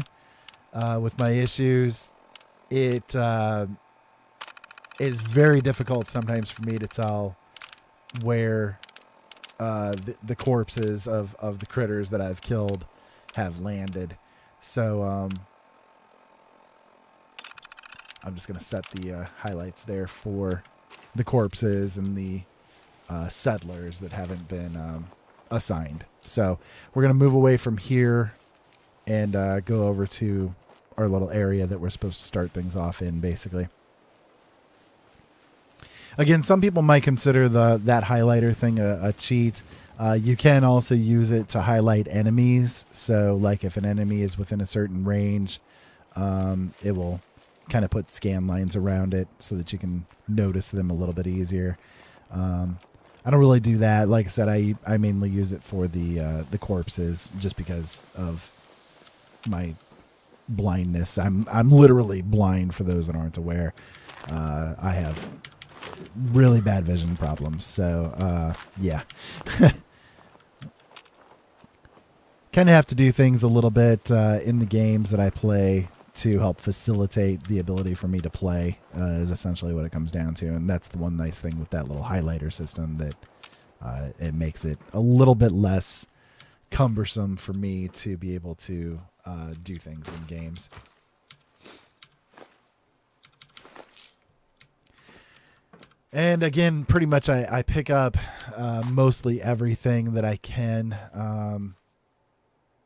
with my issues, it is very difficult sometimes for me to tell where the corpses of the critters that I've killed have landed. So I'm just going to set the highlights there for the corpses and the settlers that haven't been assigned. So we're going to move away from here and go over to our little area that we're supposed to start things off in, basically. Again, some people might consider that highlighter thing a cheat. You can also use it to highlight enemies. So, like if an enemy is within a certain range, it will kind of put scan lines around it so that you can notice them a little bit easier. I don't really do that. Like I said, I mainly use it for the corpses just because of my blindness. I'm literally blind for those that aren't aware. I have really bad vision problems. So, yeah. Kind of have to do things a little bit in the games that I play to help facilitate the ability for me to play is essentially what it comes down to. And that's the one nice thing with that little highlighter system, that it makes it a little bit less cumbersome for me to be able to do things in games. And again, pretty much I pick up mostly everything that I can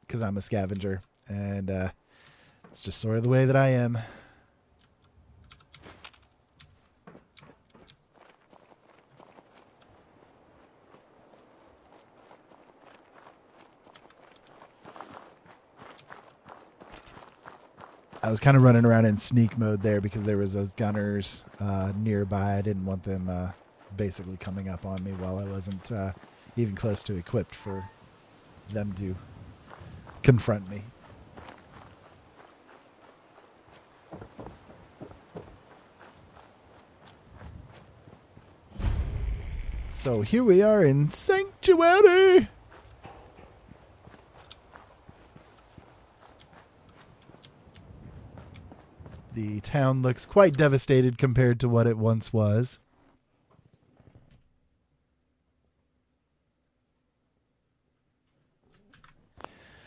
because I'm a scavenger, and it's just sort of the way that I am. I was kind of running around in sneak mode there because there was those gunners nearby. I didn't want them basically coming up on me while I wasn't even close to equipped for them to confront me. So here we are in Sanctuary. The town looks quite devastated compared to what it once was.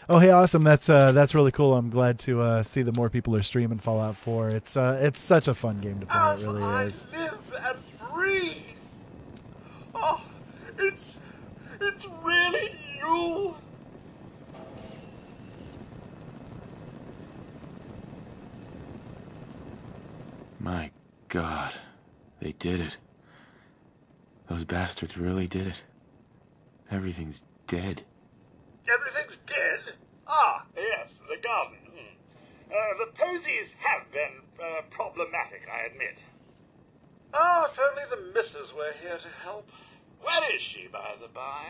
Oh, hey, awesome! That's really cool. I'm glad to see that more people are streaming Fallout 4. It's such a fun game to play. It really is. Live and breathe. Oh, it's really you. My God, they did it. Those bastards really did it. Everything's dead. Everything's dead? Ah, yes, the garden. The posies have been problematic, I admit. Ah, if only the missus were here to help. Where is she, by the by?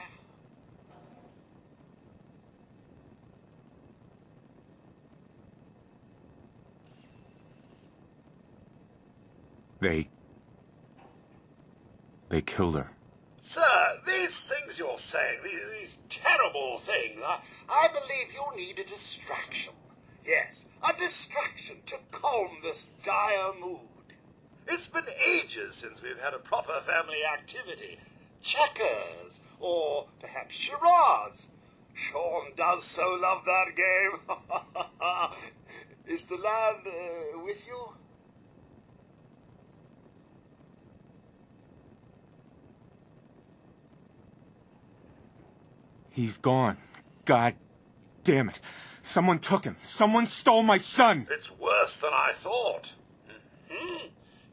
They killed her. Sir, these things you're saying, these terrible things, I believe you need a distraction. Yes, a distraction to calm this dire mood. It's been ages since we've had a proper family activity. Checkers, or perhaps charades. Sean does so love that game. Is the lad with you? He's gone. God damn it. Someone took him. Someone stole my son. It's worse than I thought.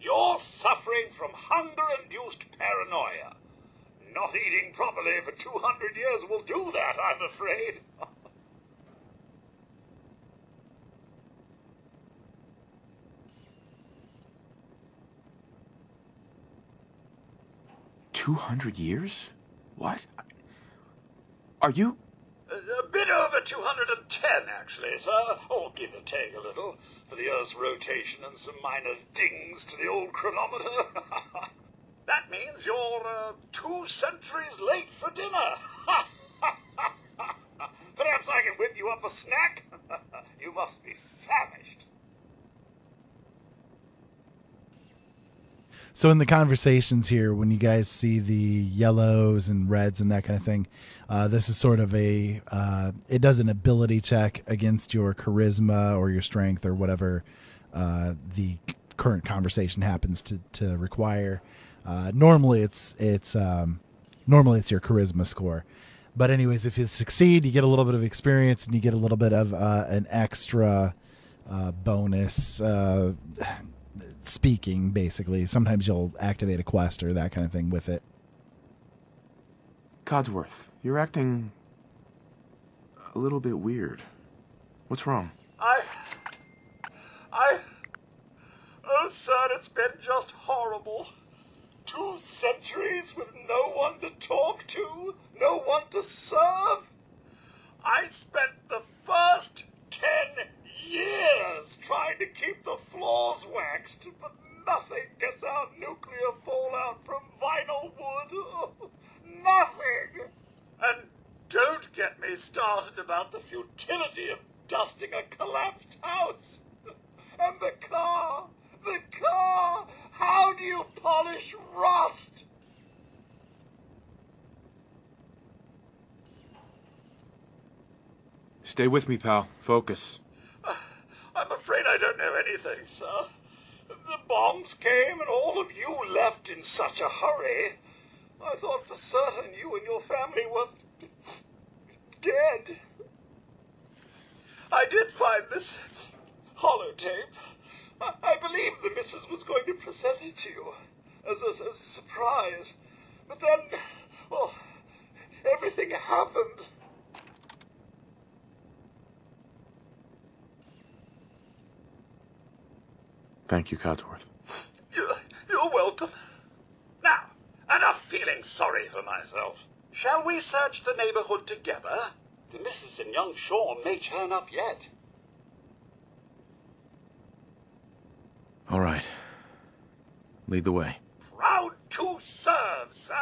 You're suffering from hunger-induced paranoia. Not eating properly for 200 years will do that, I'm afraid. 200 years? What? Are you... A bit over 210, actually, sir. Or give or take a little, for the Earth's rotation and some minor dings to the old chronometer. That means you're 2 centuries late for dinner. Perhaps I can whip you up a snack? You must be famished. So in the conversations here, when you guys see the yellows and reds and that kind of thing, this is sort of a, it does an ability check against your charisma or your strength or whatever the current conversation happens to require. Normally it's your charisma score. But anyways, if you succeed, you get a little bit of experience and you get a little bit of an extra bonus speaking, basically. Sometimes you'll activate a quest or that kind of thing with it. Codsworth, you're acting a little bit weird. What's wrong? Oh, sir, it's been just horrible. 2 centuries with no one to talk to, no one to serve. I spent the first 10 years trying to keep the floors waxed, but nothing gets out nuclear fallout from vinyl wood. Oh, nothing. And don't get me started about the futility of dusting a collapsed house. And the car, how do you polish rust? Stay with me, pal. Focus. I'm afraid I don't know anything, sir. The bombs came and all of you left in such a hurry. I thought for certain you and your family were dead. I did find this holotape. I believe the missus was going to present it to you as a surprise. But then, well, everything happened. Thank you, Codsworth. You're welcome. Now, enough feeling sorry for myself. Shall we search the neighborhood together? The missus and young Sean may turn up yet. All right. Lead the way. Proud to serve, sir.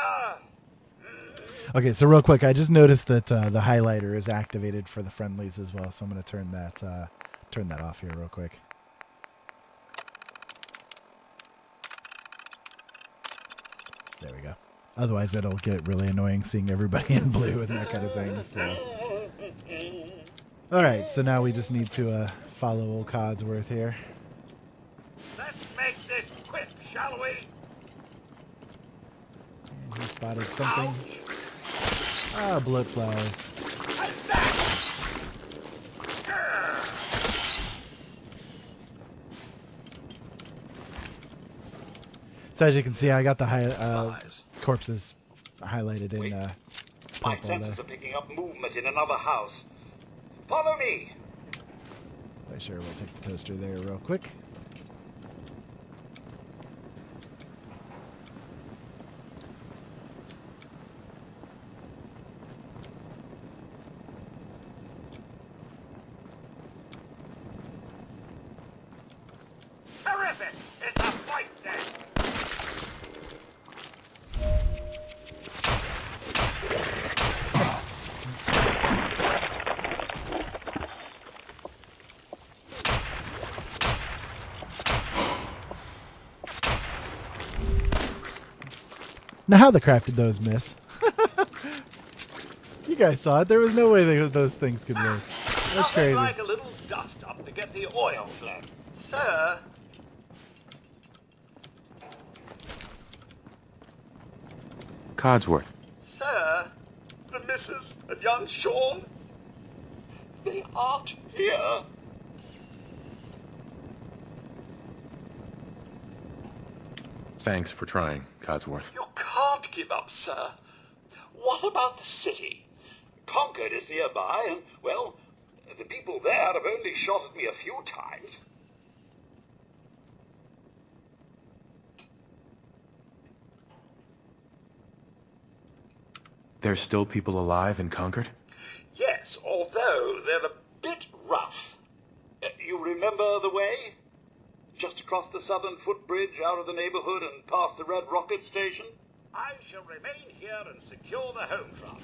Okay, so real quick, I just noticed that the highlighter is activated for the friendlies as well, so I'm going to turn that off here real quick. There we go. Otherwise, it'll get really annoying seeing everybody in blue and that kind of thing. So. All right, so now we just need to follow old Codsworth here. Let's make this quick, shall we? And he spotted something. Ah, blood flies. So as you can see, I got the corpses highlighted in My senses are picking up movement in another house. Follow me. Sure, we'll take the toaster there real quick. Terrific! It's a fight then! Now, how the crap did those miss? You guys saw it. There was no way those things could miss. That's crazy. Like a little dust up to get the oil flowing. Sir? Codsworth. Sir? The missus and young Sean? They aren't here. Thanks for trying, Codsworth. You can't give up, sir. What about the city? Concord is nearby, and, well, the people there have only shot at me a few times. There's still people alive in Concord? Yes, although they're a bit rough. You remember the way? Just across the southern footbridge, out of the neighborhood and past the Red Rocket Station? I shall remain here and secure the home front.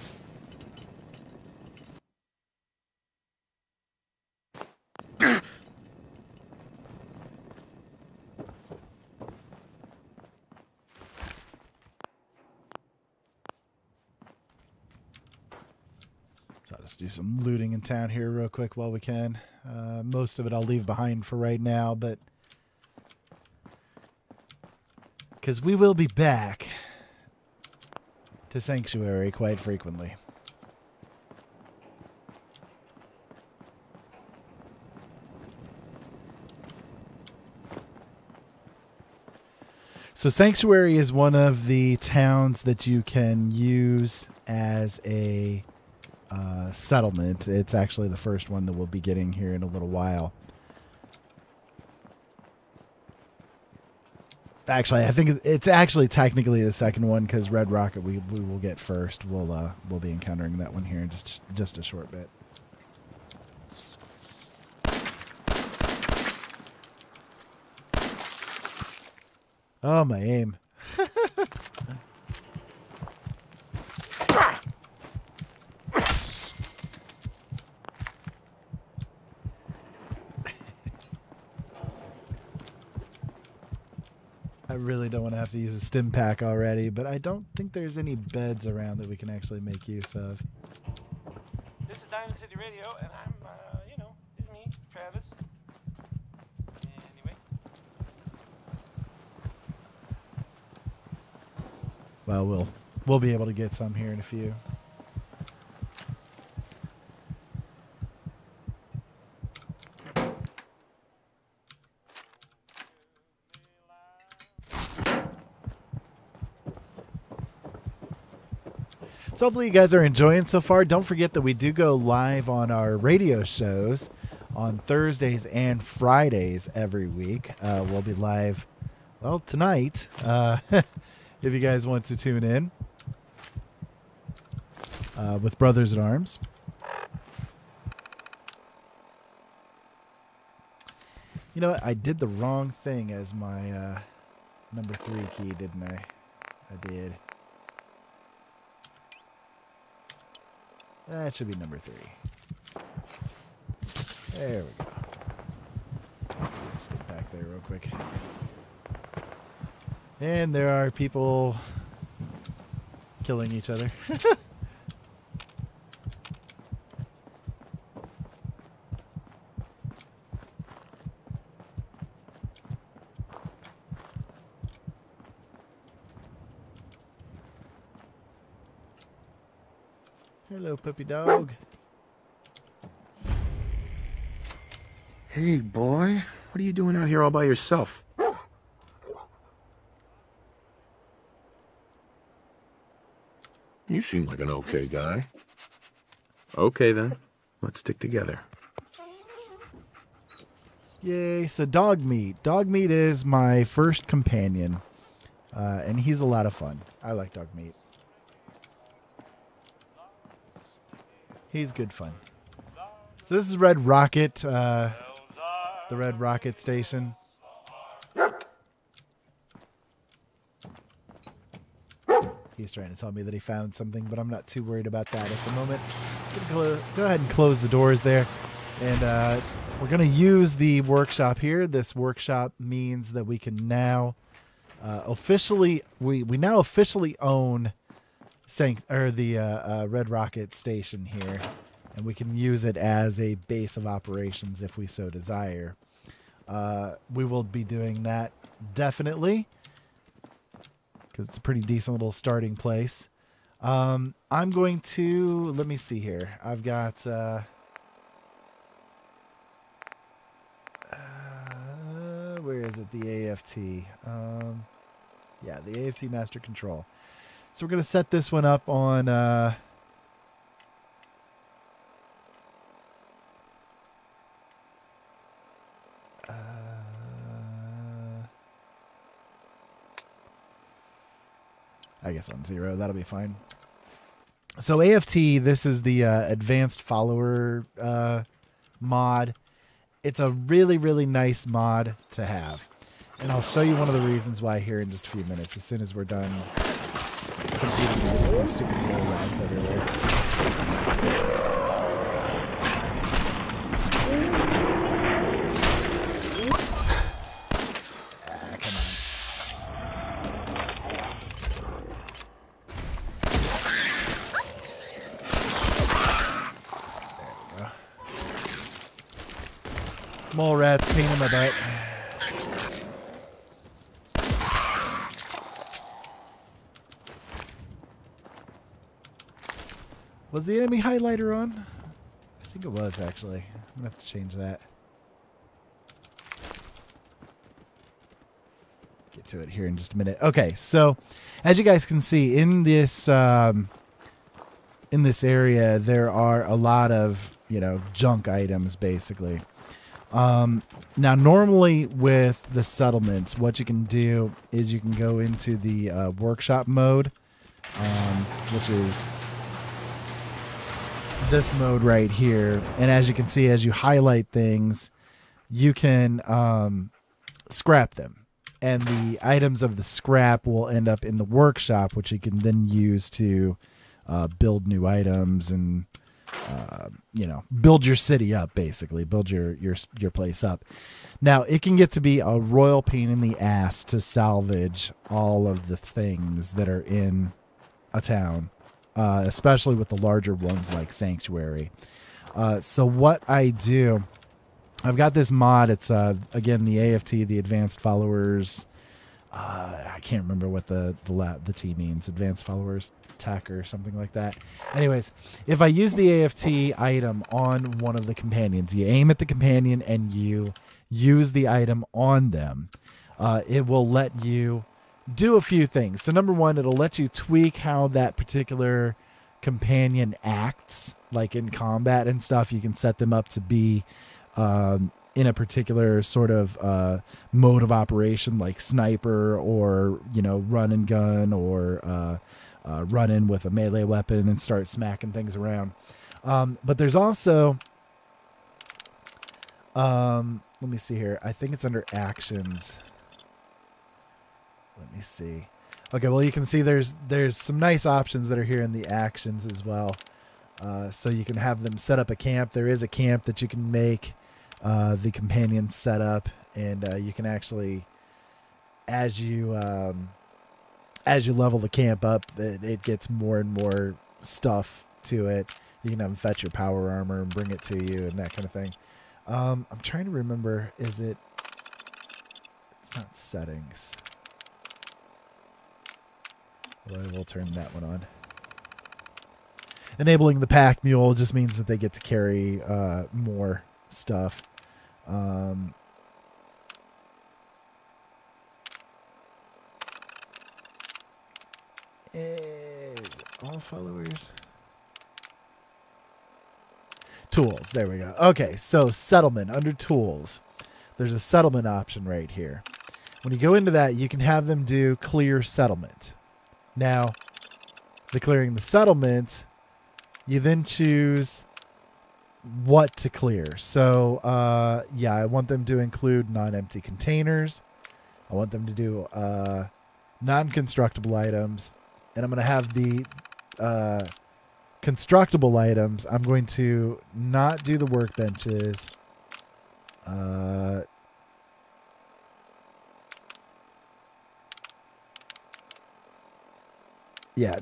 So I'll just do some looting in town here real quick while we can. Most of it I'll leave behind for right now, but because we will be back to Sanctuary quite frequently. So Sanctuary is one of the towns that you can use as a settlement. It's actually the first one that we'll be getting here in a little while. Actually, I think it's actually technically the second one because Red Rocket we will get first. We'll be encountering that one here in just a short bit. Oh, my aim. I really don't want to have to use a stim pack already, but I don't think there's any beds around that we can actually make use of. This is Diamond City Radio, and I'm, it's me, Travis. Anyway. Well, we'll be able to get some here in a few. So hopefully you guys are enjoying so far. Don't forget that we do go live on our radio shows on Thursdays and Fridays every week. We'll be live, well, tonight, if you guys want to tune in with Brothers in Arms. You know what? I did the wrong thing as my number 3 key, didn't I? I did. That should be number 3. There we go. Stick back there real quick. And there are people killing each other. Hello, puppy dog. Hey, boy. What are you doing out here all by yourself? You seem like an okay guy. Okay, then. Let's stick together. Yay, so dog meat. Dog meat is my first companion, and he's a lot of fun. I like dog meat. He's good fun. So this is Red Rocket, the Red Rocket station. He's trying to tell me that he found something, but I'm not too worried about that at the moment. Go ahead and close the doors there. And we're going to use the workshop here. This workshop means that we can now officially, we now officially own the Red Rocket station here, and we can use it as a base of operations if we so desire. We will be doing that definitely because it's a pretty decent little starting place. I'm going to, let me see here. I've got where is it? The AFT. Yeah, the AFT Master Control. So we're going to set this one up on I guess on 0. That'll be fine. So AFT, this is the advanced follower mod. It's a really, really nice mod to have. And I'll show you one of the reasons why here in just a few minutes, as soon as we're done competing against these stupid little rats everywhere. Come on. There we go. Mole rats, pain in my butt. Was the enemy highlighter on? I think it was, actually. I'm going to have to change that. Get get to it here in just a minute. Okay, so as you guys can see in this area, there are a lot of, junk items basically. Now, normally with the settlements, what you can do is you can go into the workshop mode, which is this mode right here. And as you can see, as you highlight things, you can scrap them. And the items of the scrap will end up in the workshop, which you can then use to build new items and build your city up, basically build your place up. Now, it can get to be a royal pain in the ass to salvage all of the things that are in a town, especially with the larger ones like Sanctuary. So what I do, I've got this mod. It's again the AFT, the Advanced Followers. I can't remember what the T means. Advanced Followers Tech or something like that. Anyways, if I use the AFT item on one of the companions, you aim at the companion and you use the item on them, it will let you do a few things. So number one, it'll let you tweak how that particular companion acts, like in combat and stuff. You can set them up to be in a particular sort of mode of operation, like sniper or, run and gun, or run in with a melee weapon and start smacking things around. But there's also, let me see here. I think it's under actions. Let me see. Okay, well, you can see there's some nice options that are here in the actions as well. So you can have them set up a camp. There is a camp that you can make the companion set up, and you can actually, as you level the camp up, it gets more and more stuff to it. You can have them fetch your power armor and bring it to you and that kind of thing. I'm trying to remember, it's not settings. Well, we'll turn that one on. Enabling the pack mule just means that they get to carry more stuff. Is all followers? Tools. There we go. Okay, so settlement under tools. There's a settlement option right here. When you go into that, you can have them do clear settlement. Now, the clearing the settlement, you then choose what to clear. So, I want them to include non-empty containers. I want them to do non-constructible items. And I'm going to have the constructible items. I'm going to not do the workbenches.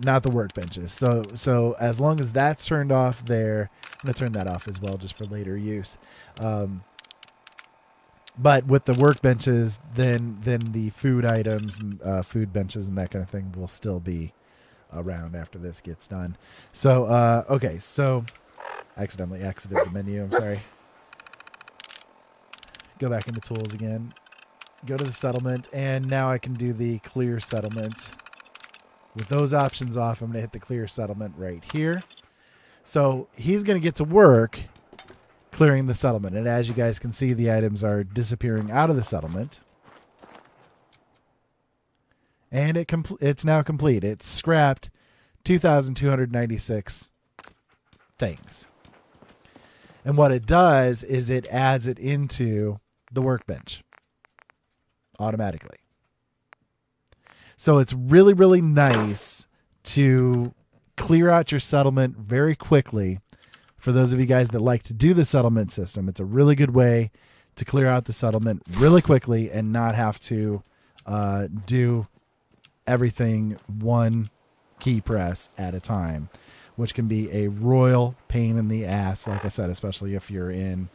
Not the workbenches. So as long as that's turned off there, I'm going to turn that off as well just for later use. But with the workbenches, then the food items and food benches and that kind of thing will still be around after this gets done. So, okay, so I accidentally exited the menu. I'm sorry. Go back into tools again. Go to the settlement, and now I can do the clear settlement. With those options off, I'm going to hit the clear settlement right here. So he's going to get to work clearing the settlement. And as you guys can see, the items are disappearing out of the settlement. And it's now complete. It's scrapped 2,296 things. And what it does is it adds it into the workbench automatically. So it's really, really nice to clear out your settlement very quickly. For those of you guys that like to do the settlement system, it's a really good way to clear out the settlement really quickly and not have to do everything one key press at a time, which can be a royal pain in the ass, like I said, especially if you're in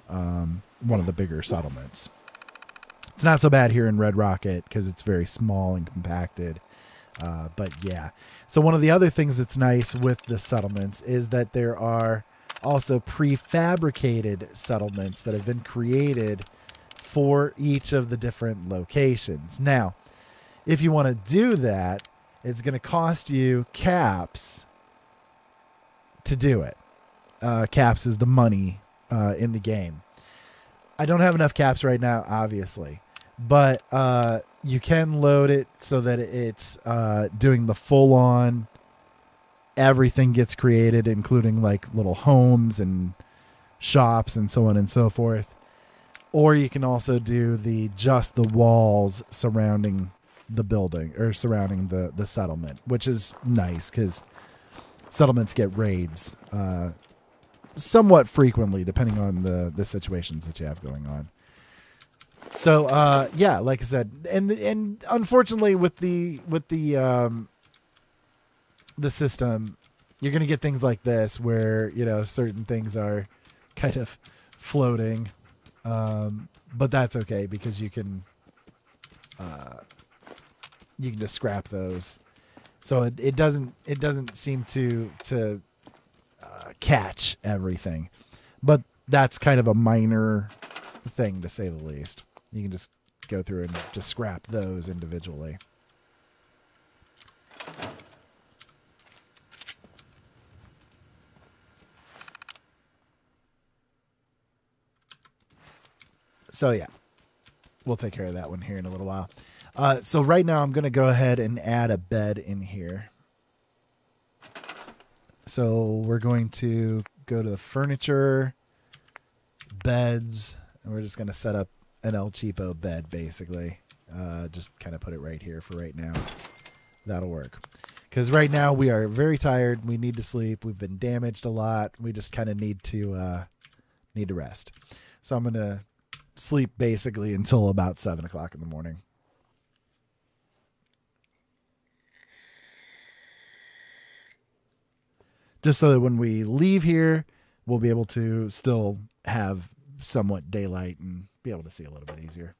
one of the bigger settlements. It's not so bad here in Red Rocket because it's very small and compacted. But yeah. So one of the other things that's nice with the settlements is that there are also prefabricated settlements that have been created for each of the different locations. Now, if you want to do that, it's going to cost you caps to do it. Caps is the money in the game. I don't have enough caps right now, obviously, but you can load it so that it's doing the full-on, everything gets created, including like little homes and shops and so on and so forth. Or you can also do just the walls surrounding the building or surrounding the settlement, which is nice because settlements get raids somewhat frequently depending on the situations that you have going on. So yeah, like I said, and unfortunately with the system, you're going to get things like this where, you know, certain things are kind of floating, but that's okay because you can just scrap those. So it doesn't seem to catch everything, but that's kind of a minor thing to say the least. You can just go through and just scrap those individually. So yeah, we'll take care of that one here in a little while. So right now I'm going to go ahead and add a bed in here. So we're going to go to the furniture, beds, and we're just going to set up an El Cheapo bed, basically. Just kind of put it right here for right now. That'll work. Because right now we are very tired. We need to sleep. We've been damaged a lot. We just kind of need to rest. So I'm going to sleep basically until about 7 o'clock in the morning. Just so that when we leave here, we'll be able to still have somewhat daylight and be able to see a little bit easier.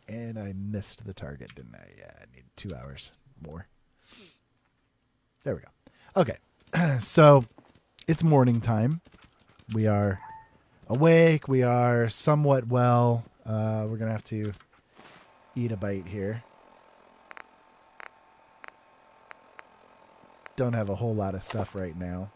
And I missed the target, didn't I? Yeah, I need 2 hours more. There we go. Okay. So it's morning time. We are awake. We are somewhat well. We're going to have to eat a bite here. Don't have a whole lot of stuff right now.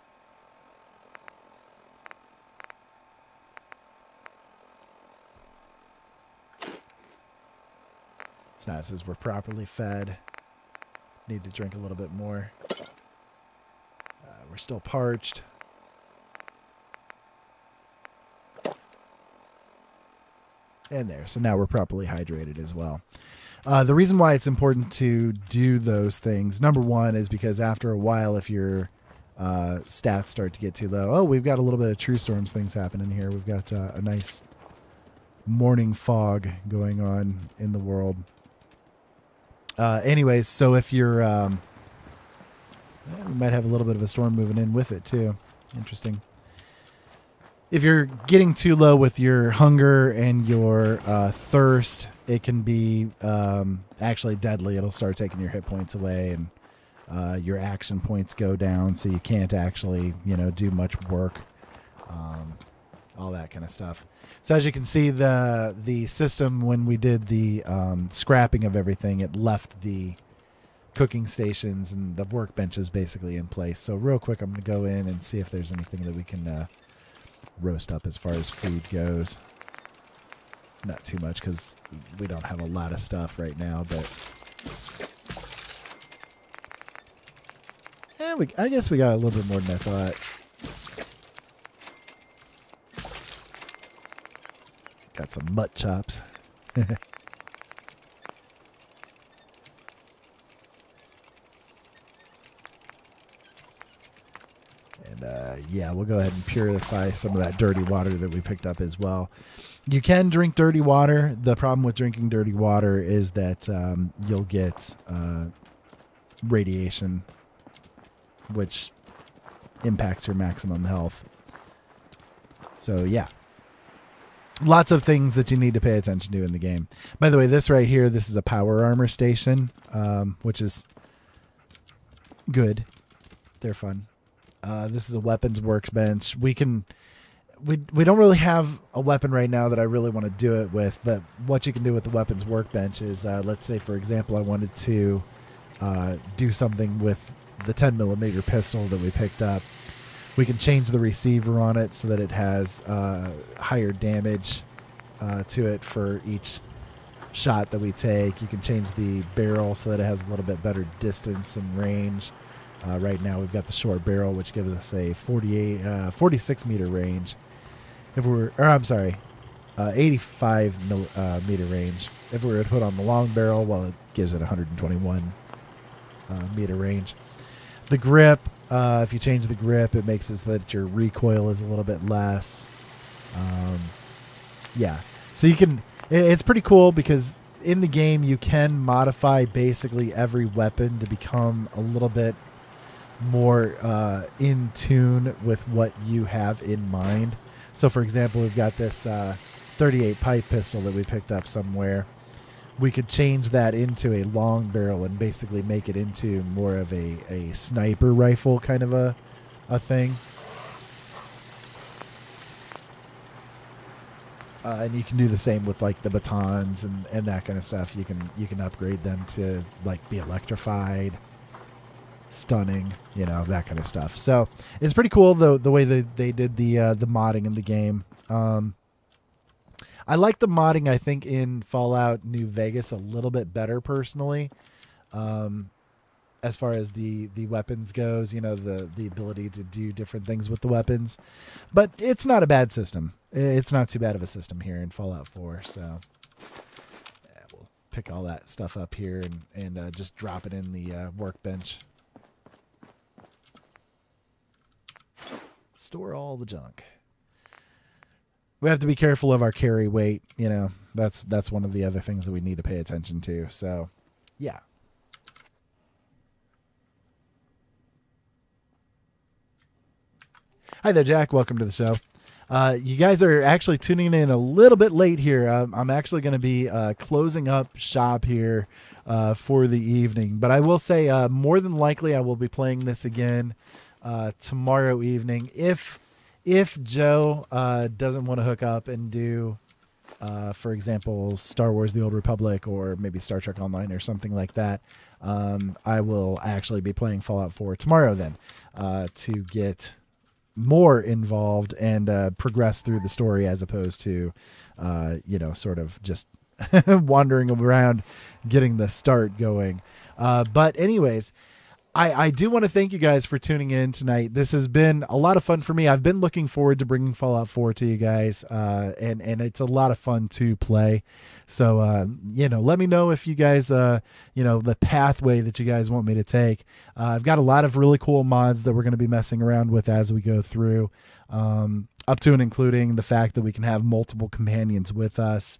It's nice as we're properly fed. Need to drink a little bit more. We're still parched. And there. So now we're properly hydrated as well. The reason why it's important to do those things, number one, is because after a while, if your stats start to get too low, oh, we've got a little bit of true storms things happening here. We've got a nice morning fog going on in the world. Anyways, so if you're... we might have a little bit of a storm moving in with it, too. Interesting. If you're getting too low with your hunger and your thirst, it can be actually deadly. It'll start taking your hit points away, and your action points go down, so you can't actually, do much work. All that kind of stuff. So as you can see, the system, when we did the scrapping of everything, it left the cooking stations and the workbenches basically in place. So real quick, I'm going to go in and see if there's anything that we can roast up as far as food goes. Not too much because we don't have a lot of stuff right now, but I guess we got a little bit more than I thought. Got some mutt chops. Yeah, we'll go ahead and purify some of that dirty water that we picked up as well. You can drink dirty water. The problem with drinking dirty water is that you'll get radiation, which impacts your maximum health. So, yeah. Lots of things that you need to pay attention to in the game. By the way, this right here, this is a power armor station, which is good. They're fun. This is a weapons workbench. we don't really have a weapon right now that I really want to do it with, but what you can do with the weapons workbench is, let's say, for example, I wanted to do something with the 10mm pistol that we picked up. We can change the receiver on it so that it has higher damage to it for each shot that we take. You can change the barrel so that it has a little bit better distance and range. Right now we've got the short barrel, which gives us a 46 meter range. 85 meter range. If we were to put on the long barrel, well, it gives it 121 meter range. The grip, if you change the grip, it makes it so that your recoil is a little bit less. Yeah, so you can. It's pretty cool because in the game you can modify basically every weapon to become a little bit more in tune with what you have in mind. So, for example, we've got this 38 pipe pistol that we picked up somewhere. We could change that into a long barrel and basically make it into more of a sniper rifle kind of a thing. And you can do the same with like the batons and that kind of stuff. You can upgrade them to like be electrified, stunning, that kind of stuff. So it's pretty cool the way that they did the modding in the game. I like the modding, I think, in Fallout New Vegas a little bit better personally. As far as the weapons goes, the ability to do different things with the weapons. But it's not a bad system. It's not too bad of a system here in Fallout 4. So yeah, we'll pick all that stuff up here and just drop it in the workbench. Store all the junk. We have to be careful of our carry weight. That's one of the other things that we need to pay attention to. So, yeah. Hi there, Jack. Welcome to the show. You guys are actually tuning in a little bit late here. I'm actually going to be closing up shop here for the evening. But I will say more than likely I will be playing this again tomorrow evening. If Joe doesn't want to hook up and do, for example, Star Wars The Old Republic or maybe Star Trek Online or something like that, I will actually be playing Fallout 4 tomorrow then to get more involved and progress through the story as opposed to, sort of just wandering around getting the start going. But anyways, I do want to thank you guys for tuning in tonight. This has been a lot of fun for me. I've been looking forward to bringing Fallout 4 to you guys, and it's a lot of fun to play. So, let me know if you guys, the pathway that you guys want me to take. I've got a lot of really cool mods that we're going to be messing around with as we go through, up to and including the fact that we can have multiple companions with us.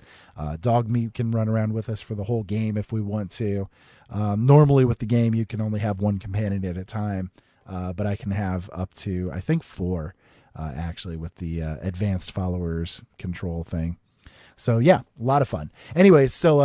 Dog Meat can run around with us for the whole game if we want to. Normally with the game, you can only have one companion at a time, but I can have up to, I think, 4, actually, with the advanced followers control thing. So, yeah, a lot of fun. Anyways, so,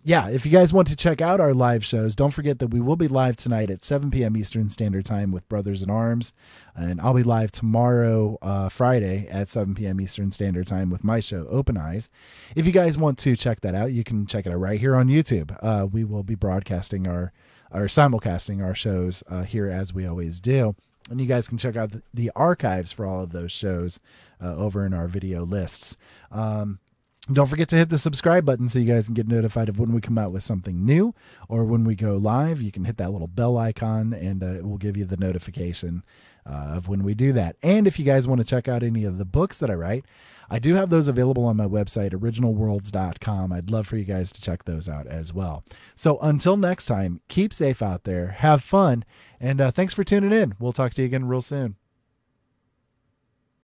if you guys want to check out our live shows, don't forget that we will be live tonight at 7 p.m. Eastern Standard Time with Brothers in Arms. And I'll be live tomorrow, Friday, at 7 p.m. Eastern Standard Time with my show, Open Eyes. If you guys want to check that out, you can check it out right here on YouTube. We will be broadcasting or simulcasting our shows here as we always do. And you guys can check out the archives for all of those shows over in our video lists. Don't forget to hit the subscribe button so you guys can get notified of when we come out with something new or when we go live. You can hit that little bell icon and it will give you the notification of when we do that. And if you guys want to check out any of the books that I write, I do have those available on my website, originalworlds.com. I'd love for you guys to check those out as well. So until next time, keep safe out there, have fun, and thanks for tuning in. We'll talk to you again real soon.